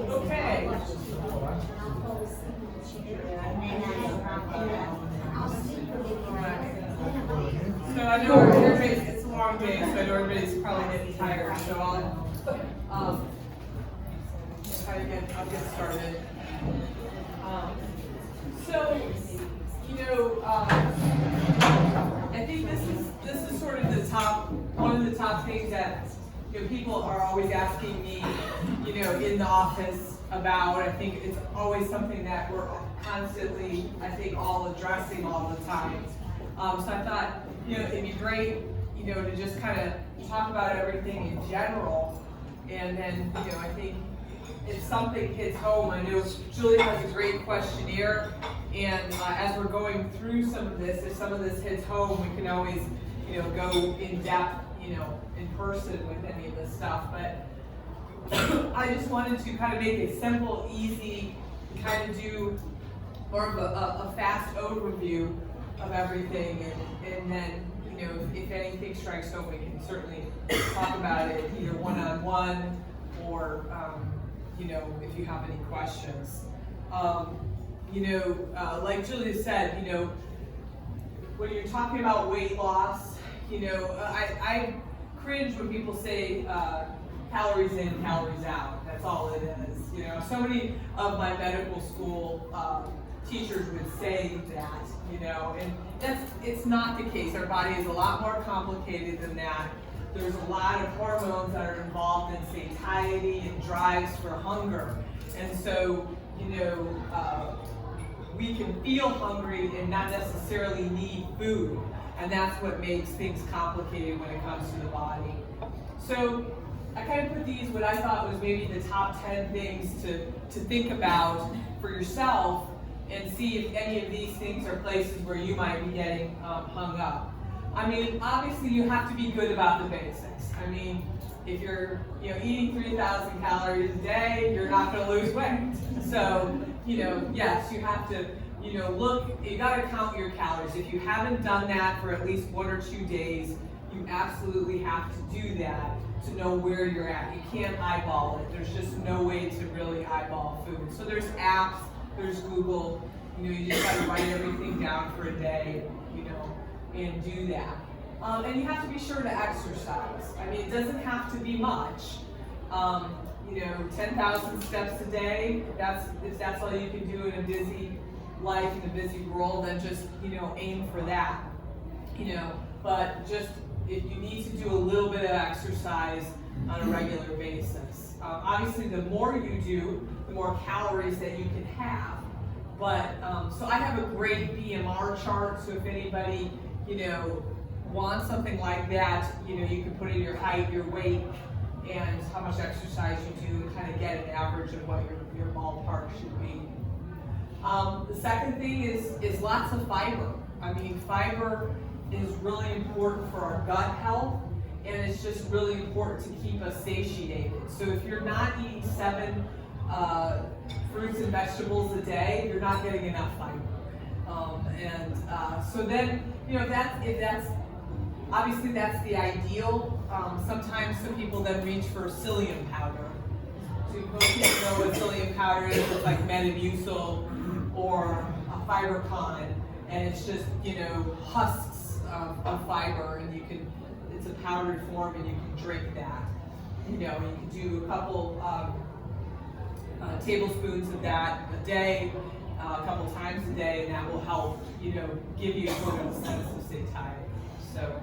Okay. So I know everybody's, it's a long day, so I know everybody's probably getting tired, so I'll get started. I think this is sort of one of the top things that people are always asking me, in the office about. I think it's always something that we're constantly, I think, all addressing all the time. So I thought, it'd be great, to just kind of talk about everything in general, and then, I think if something hits home, I know Juliette has a great questionnaire, and as we're going through some of this, if some of this hits home, we can always, go in depth, in person with any of this stuff. But I just wanted to kind of make it simple, easy, kind of do more of a fast overview of everything, and then, if anything strikes home, we can certainly talk about it either one-on-one or, if you have any questions. Like Julia said, when you're talking about weight loss, I cringe when people say calories in, calories out. That's all it is. So many of my medical school teachers would say that, and it's not the case. Our body is a lot more complicated than that. There's a lot of hormones that are involved in satiety and drives for hunger. And so, we can feel hungry and not necessarily need food. And that's what makes things complicated when it comes to the body. So I kind of put these, what I thought was maybe the top 10 things to think about for yourself, and see if any of these things are places where you might be getting hung up. I mean, obviously you have to be good about the basics. I mean, if you're eating 3,000 calories a day, you're not going to lose weight. So, yes, you have to, look, you got to count your calories. If you haven't done that for at least 1 or 2 days, you absolutely have to do that to know where you're at. You can't eyeball it. There's just no way to really eyeball food. So there's apps, there's Google, you just gotta write everything down for a day, and do that. And you have to be sure to exercise. I mean, it doesn't have to be much. 10,000 steps a day, if that's all you can do in a busy life, in a busy world, then just, aim for that. But just, if you need to do a little bit of exercise on a regular basis. Obviously, the more you do, the more calories that you can have. But, so I have a great BMR chart, so if anybody, wants something like that, you can put in your height, your weight, and how much exercise you do, and kind of get an average of what your ballpark should be. The second thing is lots of fiber. I mean, fiber is really important for our gut health, and it's just really important to keep us satiated. So if you're not eating 7 fruits and vegetables a day, you're not getting enough fiber. So then, if that's obviously that's the ideal. Sometimes some people then reach for psyllium powder. So most people know what psyllium powder is. It's like Metamucil or a FiberCon, and it's just husks of fiber, and it's a powdered form, and you can drink that. You can do a couple tablespoons of that a day, a couple times a day, and that will help give you sort of a sense of satiety. So.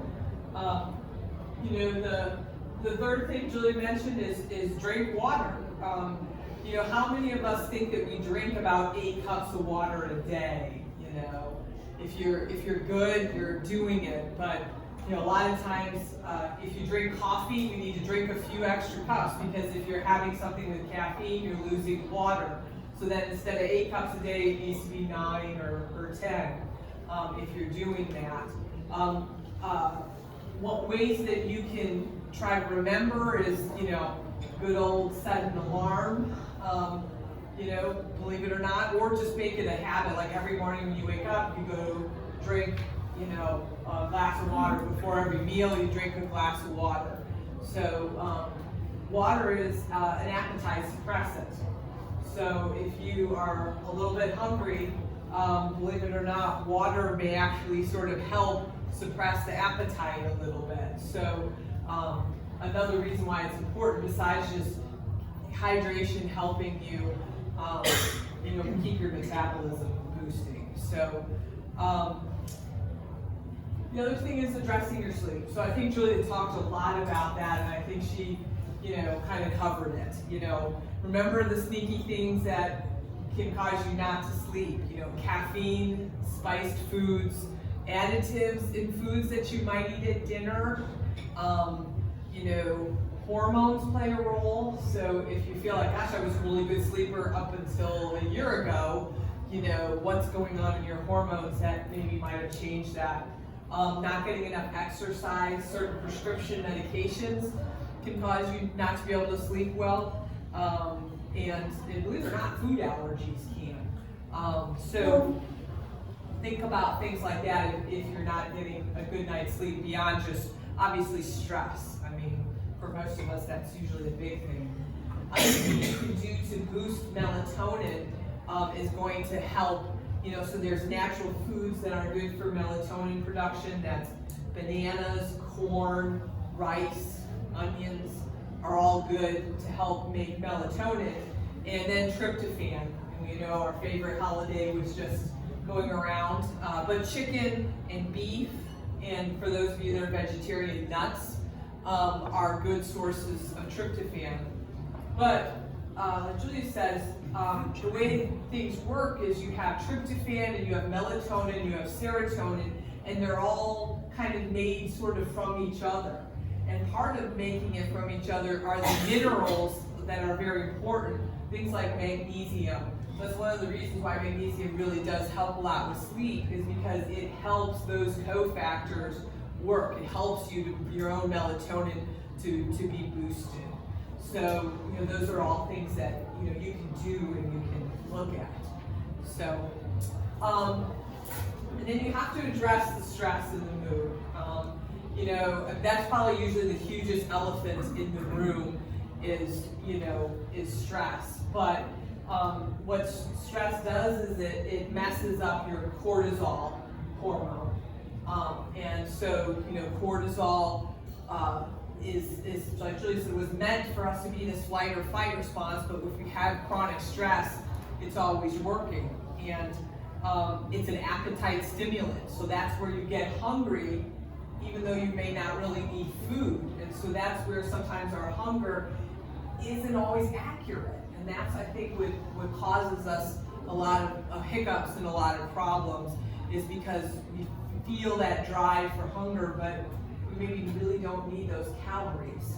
The third thing Julie mentioned is drink water. How many of us think that we drink about 8 cups of water a day? If you're good, you're doing it. But a lot of times, if you drink coffee, you need to drink a few extra cups, because if you're having something with caffeine, you're losing water. So then instead of 8 cups a day, it needs to be 9 or 10 if you're doing that. What ways that you can try to remember is, good old set an alarm, believe it or not, or just make it a habit. Like every morning when you wake up, you go drink, a glass of water. Before every meal, you drink a glass of water. So water is an appetite suppressant. So if you are a little bit hungry, believe it or not, water may actually sort of help suppress the appetite a little bit. So another reason why it's important, besides just hydration helping you, keep your metabolism boosting. So the other thing is addressing your sleep. So I think Juliette talked a lot about that, and I think she, kind of covered it. Remember the sneaky things that can cause you not to sleep. Caffeine, spiced foods, additives in foods that you might eat at dinner. Hormones play a role. So if you feel like, gosh, I was a really good sleeper up until a year ago, what's going on in your hormones that maybe might have changed that. Not getting enough exercise, certain prescription medications can cause you not to be able to sleep well. And believe it or not, food allergies can. So think about things like that if you're not getting a good night's sleep beyond just obviously stress. I mean, for most of us, that's usually a big thing. Other things you can do to boost melatonin is going to help. So there's natural foods that are good for melatonin production. That's bananas, corn, rice, onions are all good to help make melatonin. And then tryptophan. And our favorite holiday was just going around. But chicken and beef, and for those of you that are vegetarian, nuts are good sources of tryptophan. But Julia says, the way things work is you have tryptophan and you have melatonin, you have serotonin, and they're all kind of made sort of from each other. And part of making it from each other are the minerals that are very important, things like magnesium. That's one of the reasons why magnesium really does help a lot with sleep, is because it helps those cofactors work. It helps your own melatonin to be boosted. So, those are all things that, you can do and you can look at. So, and then you have to address the stress and the mood. You know, that's probably usually the hugest elephant in the room is, you know, is stress. But what stress does is it messes up your cortisol hormone. And so, you know, cortisol is like Julie said, was meant for us to be this flight or fight response, but if we have chronic stress, it's always working. And it's an appetite stimulant, so that's where you get hungry, even though you may not really need food. And so that's where sometimes our hunger isn't always accurate. And that's, I think, what causes us a lot of hiccups and a lot of problems, is because we feel that drive for hunger, but we maybe really don't need those calories.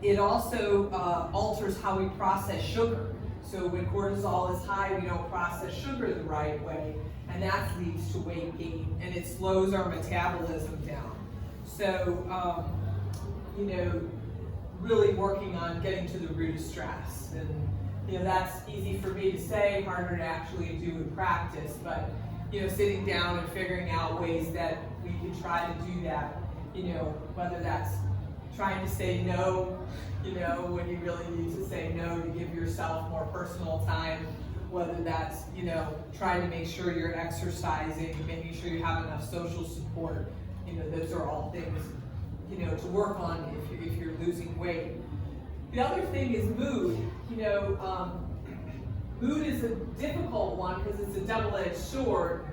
It also alters how we process sugar. So when cortisol is high, we don't process sugar the right way, and that leads to weight gain, and it slows our metabolism down. So, you know, really working on getting to the root of stress. And, you know, that's easy for me to say, harder to actually do in practice, but, you know, sitting down and figuring out ways that we can try to do that, you know, whether that's trying to say no, you know, when you really need to say no to give yourself more personal time, whether that's, you know, trying to make sure you're exercising, making sure you have enough social support. You know, those are all things, you know, to work on if you're losing weight. The other thing is mood. You know, mood is a difficult one because it's a double-edged sword.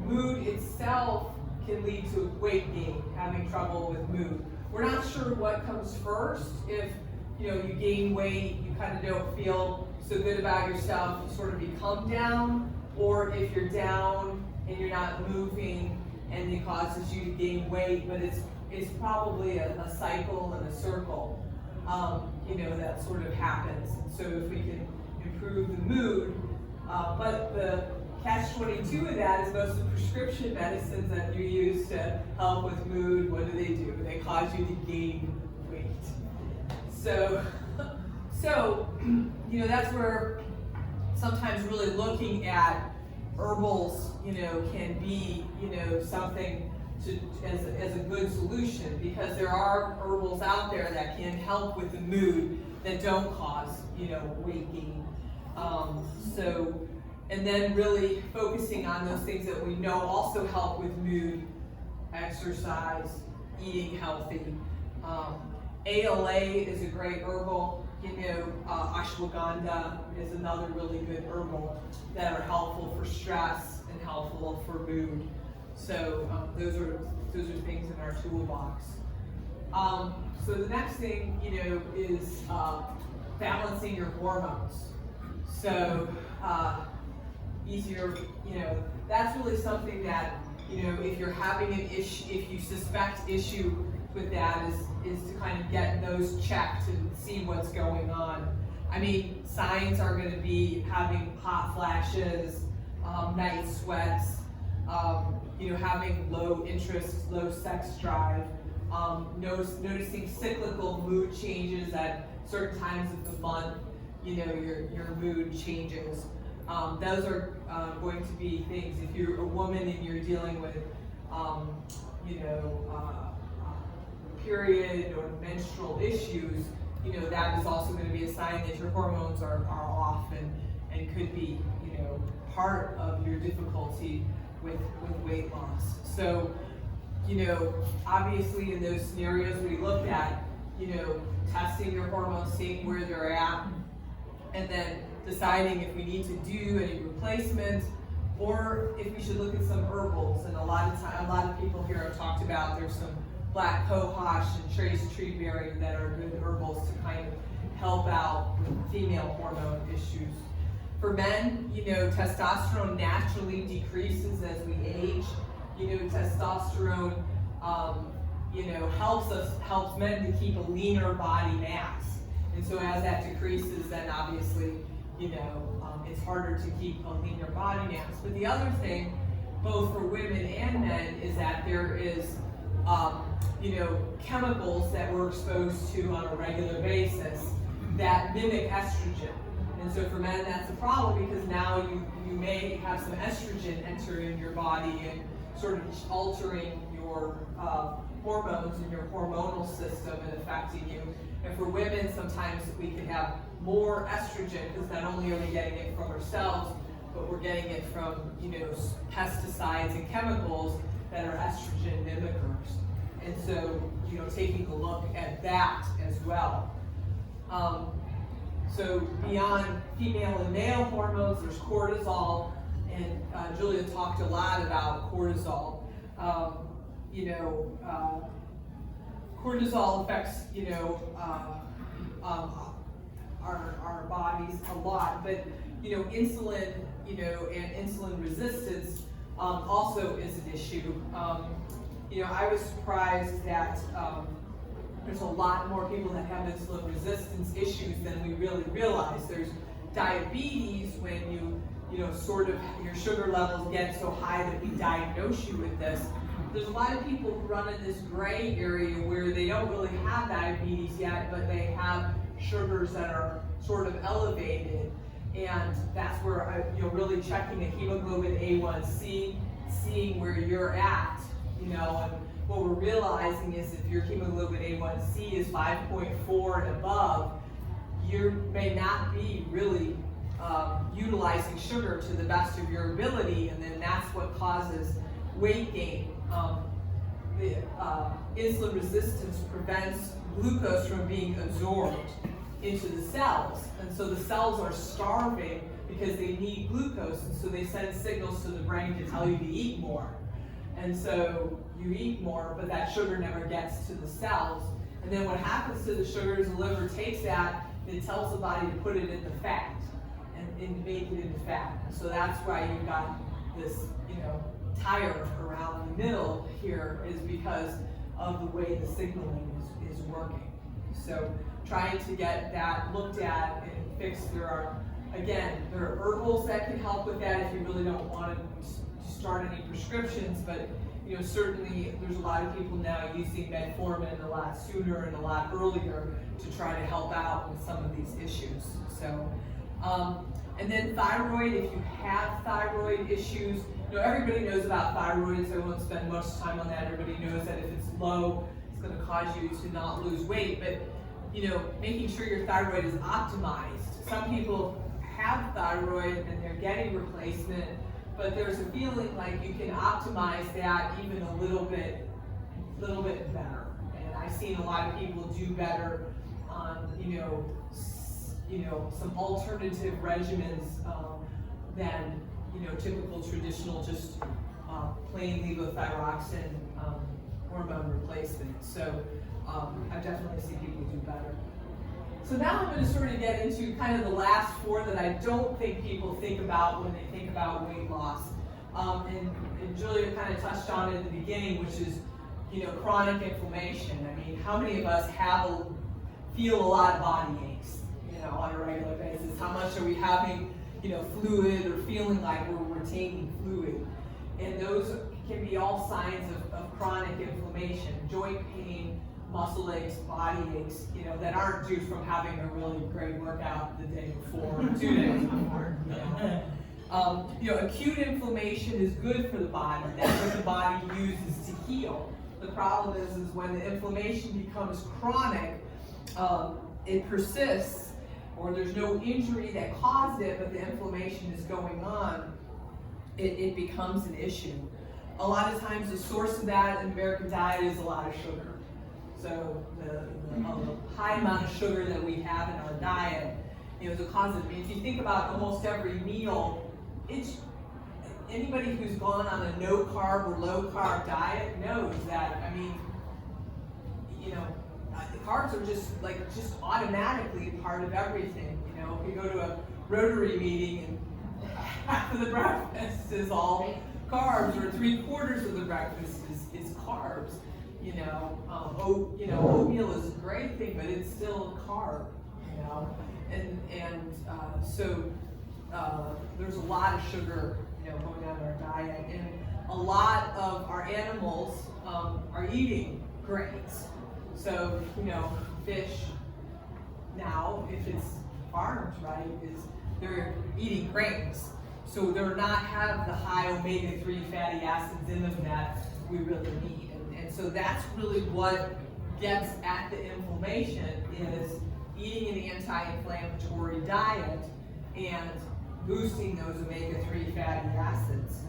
Mood itself can lead to weight gain, having trouble with mood. We're not sure what comes first. If, you know, you gain weight, you kind of don't feel so good about yourself, you sort of become down, or if you're down and you're not moving and it causes you to gain weight, but it's probably a cycle and a circle, you know, that sort of happens. And so if we can improve the mood, but the catch-22 of that is most of the prescription medicines that you use to help with mood, what do? They cause you to gain weight. So, you know, that's where sometimes really looking at herbals, you know, can be, you know, something as a good solution, because there are herbals out there that can help with the mood that don't cause, you know, weight gain. And then really focusing on those things that we know also help with mood: exercise, eating healthy. ALA is a great herbal. You know, ashwagandha is another really good herbal that are helpful for stress and helpful for mood. So those are things in our toolbox. So the next thing, you know, is balancing your hormones. So easier, you know, that's really something that, you know, if you're having an issue, if you suspect issue with that, is to kind of get those checked and see what's going on. I mean, signs are going to be having hot flashes, night sweats, you know, having low interest, low sex drive, noticing cyclical mood changes at certain times of the month. You know, your mood changes. Those are going to be things. If you're a woman and you're dealing with, you know, period or menstrual issues, you know, that is also going to be a sign that your hormones are off and could be, you know, part of your difficulty with weight loss. So, you know, obviously in those scenarios we looked at, you know, testing your hormones, seeing where they're at, and then deciding if we need to do any replacements or if we should look at some herbals. And a lot of people here have talked about there's some black cohosh and trace tree berry that are good herbals to kind of help out with female hormone issues. For men, you know, testosterone naturally decreases as we age. You know, testosterone, you know, helps men to keep a leaner body mass. And so as that decreases, then obviously, you know, it's harder to keep a leaner body mass. But the other thing, both for women and men, is that there is, you know, chemicals that we're exposed to on a regular basis that mimic estrogen. And so for men, that's a problem because now you may have some estrogen enter in your body, and sort of altering your hormones and your hormonal system and affecting you. And for women, sometimes we can have more estrogen because not only are we getting it from ourselves, but we're getting it from, pesticides and chemicals that are estrogen mimickers. And so, taking a look at that as well. So beyond female and male hormones, there's cortisol, and Juliette talked a lot about cortisol. Cortisol affects, our bodies a lot, but insulin, and insulin resistance also is an issue. I was surprised that there's a lot more people that have insulin resistance issues than we really realize. There's diabetes when your sugar levels get so high that we diagnose you with this. There's a lot of people who run in this gray area where they don't really have diabetes yet, but they have sugars that are sort of elevated. And that's where really checking a hemoglobin A1C, seeing where you're at, and what we're realizing is if your hemoglobin A1C is 5.4 and above, you may not be really utilizing sugar to the best of your ability, and then that's what causes weight gain. The insulin resistance prevents glucose from being absorbed into the cells, and so the cells are starving because they need glucose, and so they send signals to the brain to tell you to eat more. And so you eat more, but that sugar never gets to the cells. And then what happens to the sugar is the liver takes that and it tells the body to put it into fat and make it into fat. So that's why you've got this, tire around the middle here is because of the way the signaling is working. So trying to get that looked at and fixed. There are herbals that can help with that if you really don't want to start any prescriptions, but certainly there's a lot of people now using metformin a lot sooner and a lot earlier to try to help out with some of these issues. So, and then thyroid, if you have thyroid issues, everybody knows about thyroid, so I won't spend much time on that. Everybody knows that if it's low, it's going to cause you to not lose weight, but making sure your thyroid is optimized. Some people have thyroid and they're getting replacement, but there's a feeling like you can optimize that even a little bit better. And I've seen a lot of people do better on, some alternative regimens than, typical traditional just plain levothyroxine hormone replacement. So I've definitely seen people do better. So now I'm going to sort of get into kind of the last four that I don't think people think about when they think about weight loss. And Julia kind of touched on it at the beginning, which is, chronic inflammation. I mean, how many of us feel a lot of body aches, on a regular basis? How much are we having, fluid or feeling like we're retaining fluid? And those can be all signs of chronic inflammation, joint pain, muscle aches, body aches, that aren't due from having a really great workout the day before, or 2 days before. Acute inflammation is good for the body. That's what the body uses to heal. The problem is when the inflammation becomes chronic, it persists, or there's no injury that caused it, but the inflammation is going on, it becomes an issue. A lot of times the source of that in American diet is a lot of sugar. So the high amount of sugar that we have in our diet, is a cause of it. If you think about almost every meal, anybody who's gone on a no carb or low carb diet knows that. I mean, the carbs are just automatically part of everything. If you go to a Rotary meeting and half of the breakfast is all carbs, or 3/4 of the breakfast is carbs. Oatmeal is a great thing, but it's still a carb. So there's a lot of sugar, going on in our diet, and a lot of our animals are eating grains. So fish now, if it's farmed right, they're eating grains. So they're not have the high omega-3 fatty acids in them that we really need. And so that's really what gets at the inflammation, is eating an anti-inflammatory diet and boosting those omega-3 fatty acids.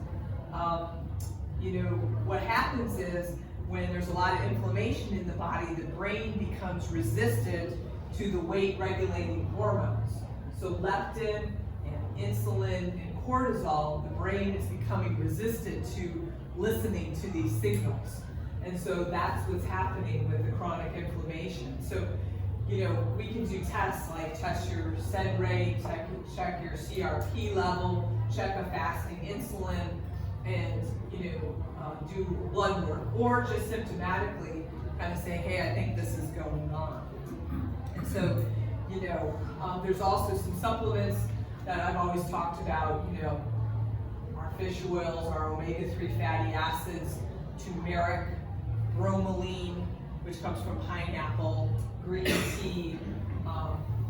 What happens is when there's a lot of inflammation in the body, the brain becomes resistant to the weight regulating hormones. So leptin and insulin and cortisol, the brain is becoming resistant to listening to these signals. And so that's what's happening with the chronic inflammation. So, we can do tests like test your SED rate, check your CRP level, check a fasting insulin, and do blood work, or just symptomatically kind of say, hey, I think this is going on. And so, there's also some supplements that I've always talked about, our fish oils, our omega-3 fatty acids, turmeric, bromelain, which comes from pineapple, green tea.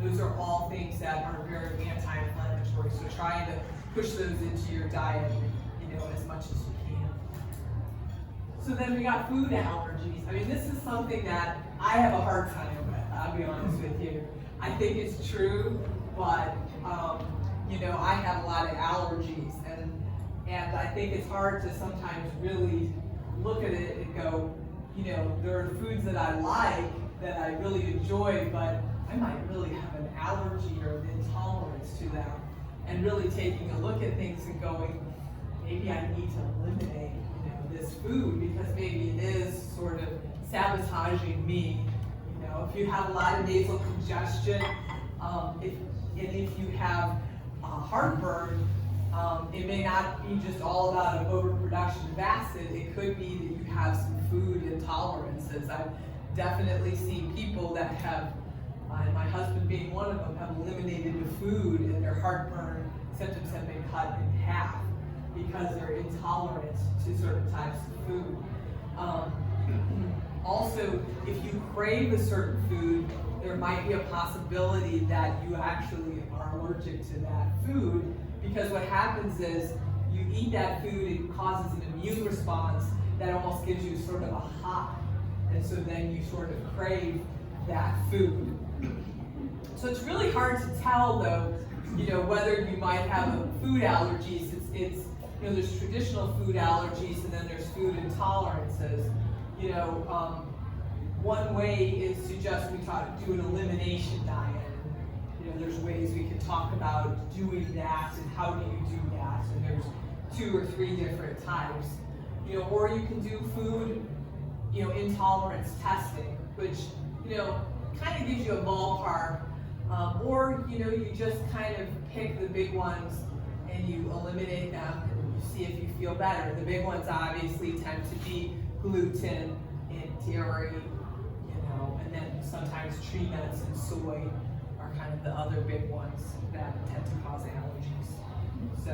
Those are all things that are very anti-inflammatory. So trying to push those into your diet, as much as you can. So then we got food allergies. I mean, this is something that I have a hard time with, I'll be honest with you. I think it's true, but I have a lot of allergies, and I think it's hard to sometimes really look at it and go, there are foods that I like, that I really enjoy, but I might really have an allergy or an intolerance to them. And really taking a look at things and going, maybe I need to eliminate, this food, because maybe it is sort of sabotaging me. If you have a lot of nasal congestion, if you have heartburn, it may not be just all about an overproduction of acid. It could be that you have some food intolerances. I've definitely seen people that have, and my husband being one of them, have eliminated the food, and their heartburn symptoms have been cut in half because they're intolerant to certain types of food. Also, if you crave a certain food, there might be a possibility that you actually are allergic to that food, because what happens is you eat that food, it causes an immune response that almost gives you sort of a high, and so then you sort of crave that food. So it's really hard to tell, though, whether you might have a food allergies. It's there's traditional food allergies, and then there's food intolerances. One way is to just, do an elimination diet. There's ways we can talk about doing that, and how do you do that, and there's 2 or 3 different types. Or you can do food, intolerance testing, which, kind of gives you a ballpark. Or, you just kind of pick the big ones and you eliminate them and you see if you feel better. The big ones obviously tend to be gluten and dairy, and then sometimes tree nuts and soy are kind of the other big ones that tend to cause allergies. So,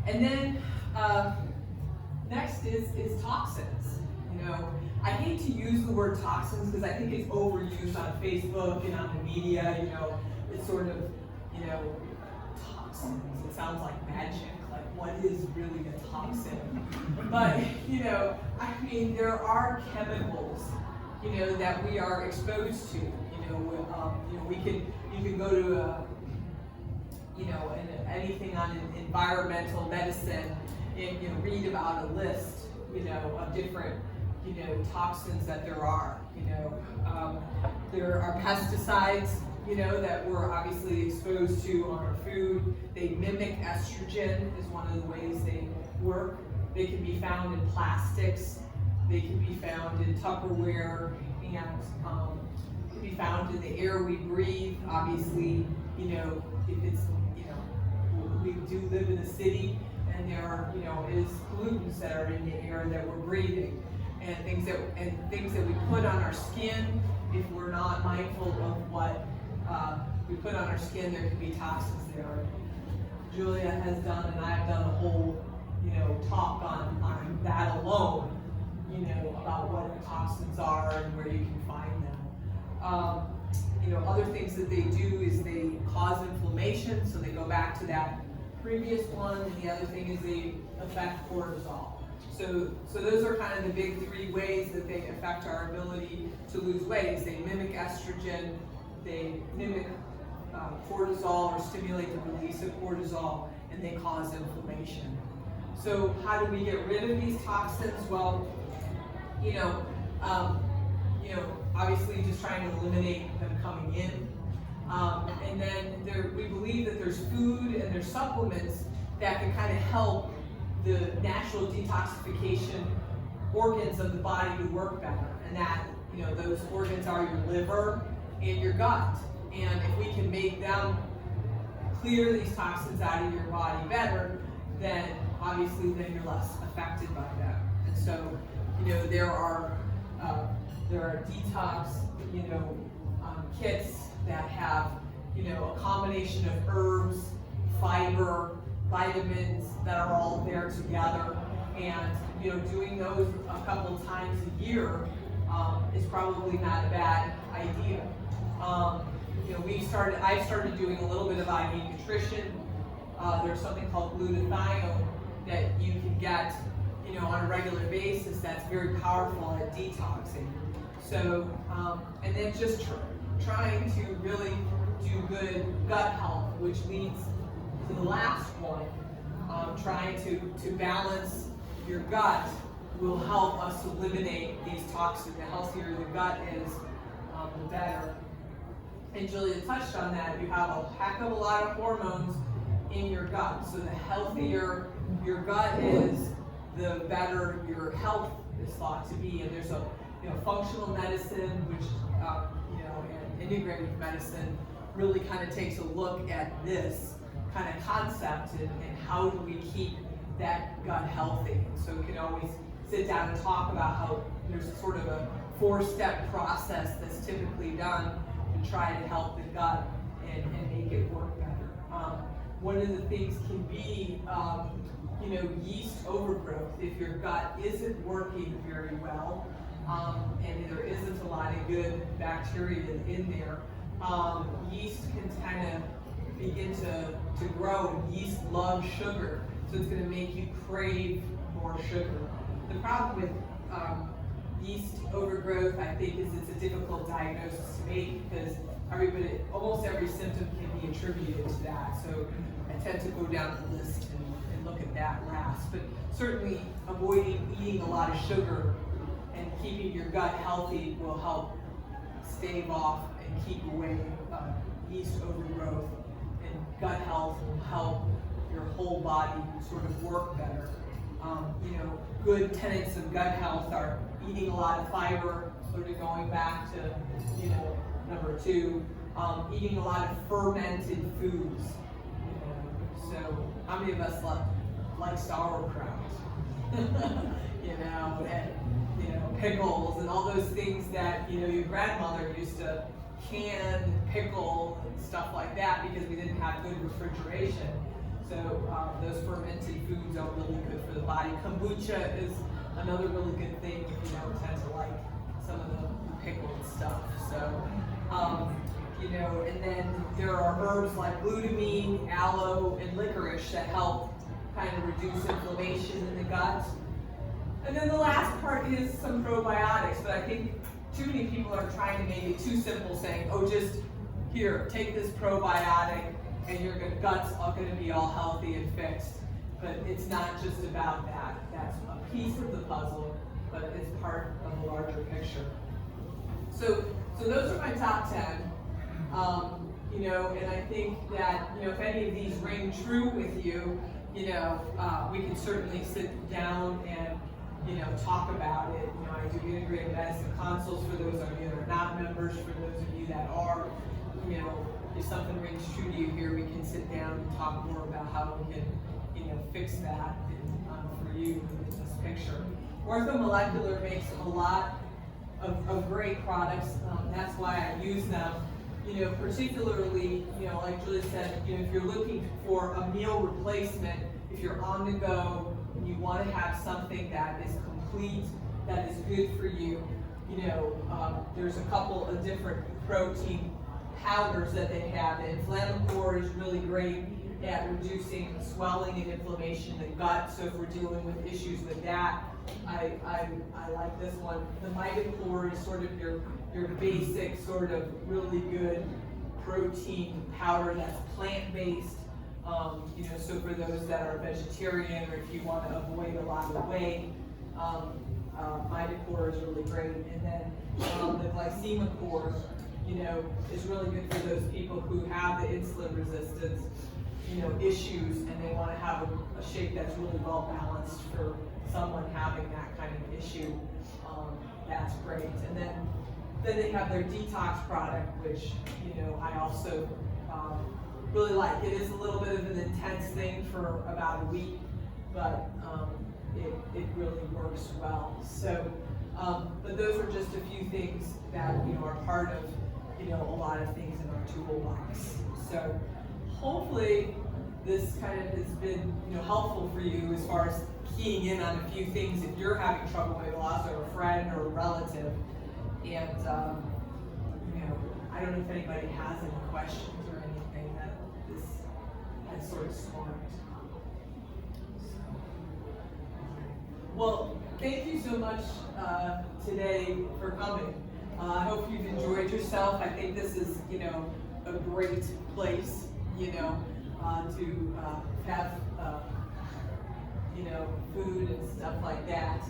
and then next is toxins. I hate to use the word toxins because I think it's overused on Facebook and on the media. It's sort of, toxins. It sounds like magic. Like, what is really a toxin? But, there are chemicals, that we are exposed to. You can go to anything on environmental medicine and read about a list, of different toxins that there are. There are pesticides, that we're obviously exposed to on our food. They mimic estrogen is one of the ways they work. They can be found in plastics. They can be found in Tupperware, and can be found in the air we breathe. Obviously, if it's, we do live in a city, and there are, is pollutants that are in the air that we're breathing. And things that we put on our skin, if we're not mindful of what we put on our skin, there can be toxins there. Juliette has done, and I have done a whole, talk on that alone, about what toxins are and where you can find them. Other things that they do is they cause inflammation, so they go back to that previous one, and the other thing is they affect cortisol. So those are kind of the big three ways that they affect our ability to lose weight. Is they mimic estrogen, they mimic cortisol or stimulate the release of cortisol, and they cause inflammation. So how do we get rid of these toxins? Well, obviously just trying to eliminate them coming in. And then we believe that there's food and there's supplements that can kind of help the natural detoxification organs of the body to work better. And that, those organs are your liver and your gut. And if we can make them clear these toxins out of your body better, then obviously then you're less affected by them. And so, there are detox, kits that have, a combination of herbs, fiber, vitamins that are all there together. And, doing those a couple times a year is probably not a bad idea. I've started doing a little bit of IV nutrition. There's something called glutathione that you can get, on a regular basis that's very powerful at detoxing. So, and then just trying to really do good gut health, which leads to the last one. Trying to balance your gut will help us eliminate these toxins. The healthier the gut is, the better. And Juliette touched on that. You have a heck of a lot of hormones in your gut. So the healthier your gut is, the better your health is thought to be. And there's a functional medicine, which and integrative medicine really kind of takes a look at this kind of concept and how do we keep that gut healthy. So we can always sit down and talk about how there's sort of a 4-step process that's typically done to try to help the gut and make it work better. One of the things can be yeast overgrowth. If your gut isn't working very well, and there isn't a lot of good bacteria in there, yeast can kind of begin to grow. Yeast loves sugar, so it's going to make you crave more sugar. The problem with yeast overgrowth, I think, is it's a difficult diagnosis to make because almost every symptom can be attributed to that. So I tend to go down the list and look at that last. But certainly avoiding eating a lot of sugar and keeping your gut healthy will help stave off and keep away yeast overgrowth. And gut health will help your whole body sort of work better. Good tenets of gut health are eating a lot of fiber, sort of going back to, number 2, eating a lot of fermented foods. So how many of us like sauerkraut? And pickles and all those things that your grandmother used to can, pickle, and stuff like that because we didn't have good refrigeration. So those fermented foods are really good for the body. Kombucha is another really good thing if you tend to like some of the pickled stuff. So, and then there are herbs like glutamine, aloe, and licorice that help kind of reduce inflammation in the gut. And then the last part is some probiotics, but I think too many people are trying to make it too simple, saying, oh, just here, take this probiotic, and your gut's going to be all healthy and fixed. But it's not just about that. That's a piece of the puzzle, but it's part of the larger picture. So those are my top 10. And I think that, if any of these ring true with you, we can certainly sit down and, talk about it. I do integrative medicine consults for those of you that are not members, for those of you that are, if something rings true to you here, we can sit down and talk more about how we can, fix that for you in this picture. Orthomolecular makes a lot of great products. That's why I use them. Particularly, like Julie said, if you're looking for a meal replacement, if you're on the go and you want to have something that is complete, that is good for you, there's a couple of different protein powders that they have. And Inflammacor is really great at reducing swelling and inflammation in the gut. So if we're dealing with issues with that, I like this one. The Mitacor is sort of your basic sort of really good protein powder that's plant-based. So for those that are vegetarian or if you want to avoid a lot of whey, Mitacor is really great. And then the Glycemacor, is really good for those people who have the insulin resistance, issues, and they want to have a shake that's really well balanced for someone having that kind of issue. That's great. And then they have their detox product, which, I also really like. It is a little bit of an intense thing for about a week, but it really works well. So, but those are just a few things that, are part of, a lot of things in our toolbox. So hopefully this kind of has been, helpful for you as far as keying in on a few things if you're having trouble with weight loss or a friend or a relative. And, I don't know if anybody has any questions or anything that this has sort of sparked. Well, thank you so much today for coming. I hope you've enjoyed yourself. I think this is, a great place, to have, food and stuff like that.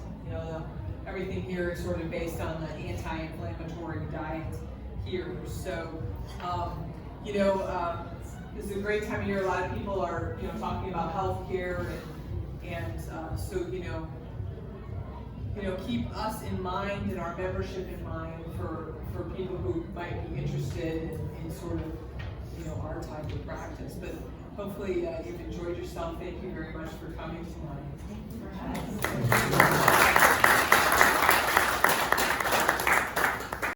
Everything here is sort of based on the anti-inflammatory diet here. So, this is a great time of year. A lot of people are, talking about healthcare and so, keep us in mind and our membership in mind for people who might be interested in sort of, our type of practice. But hopefully you've enjoyed yourself. Thank you very much for coming tonight.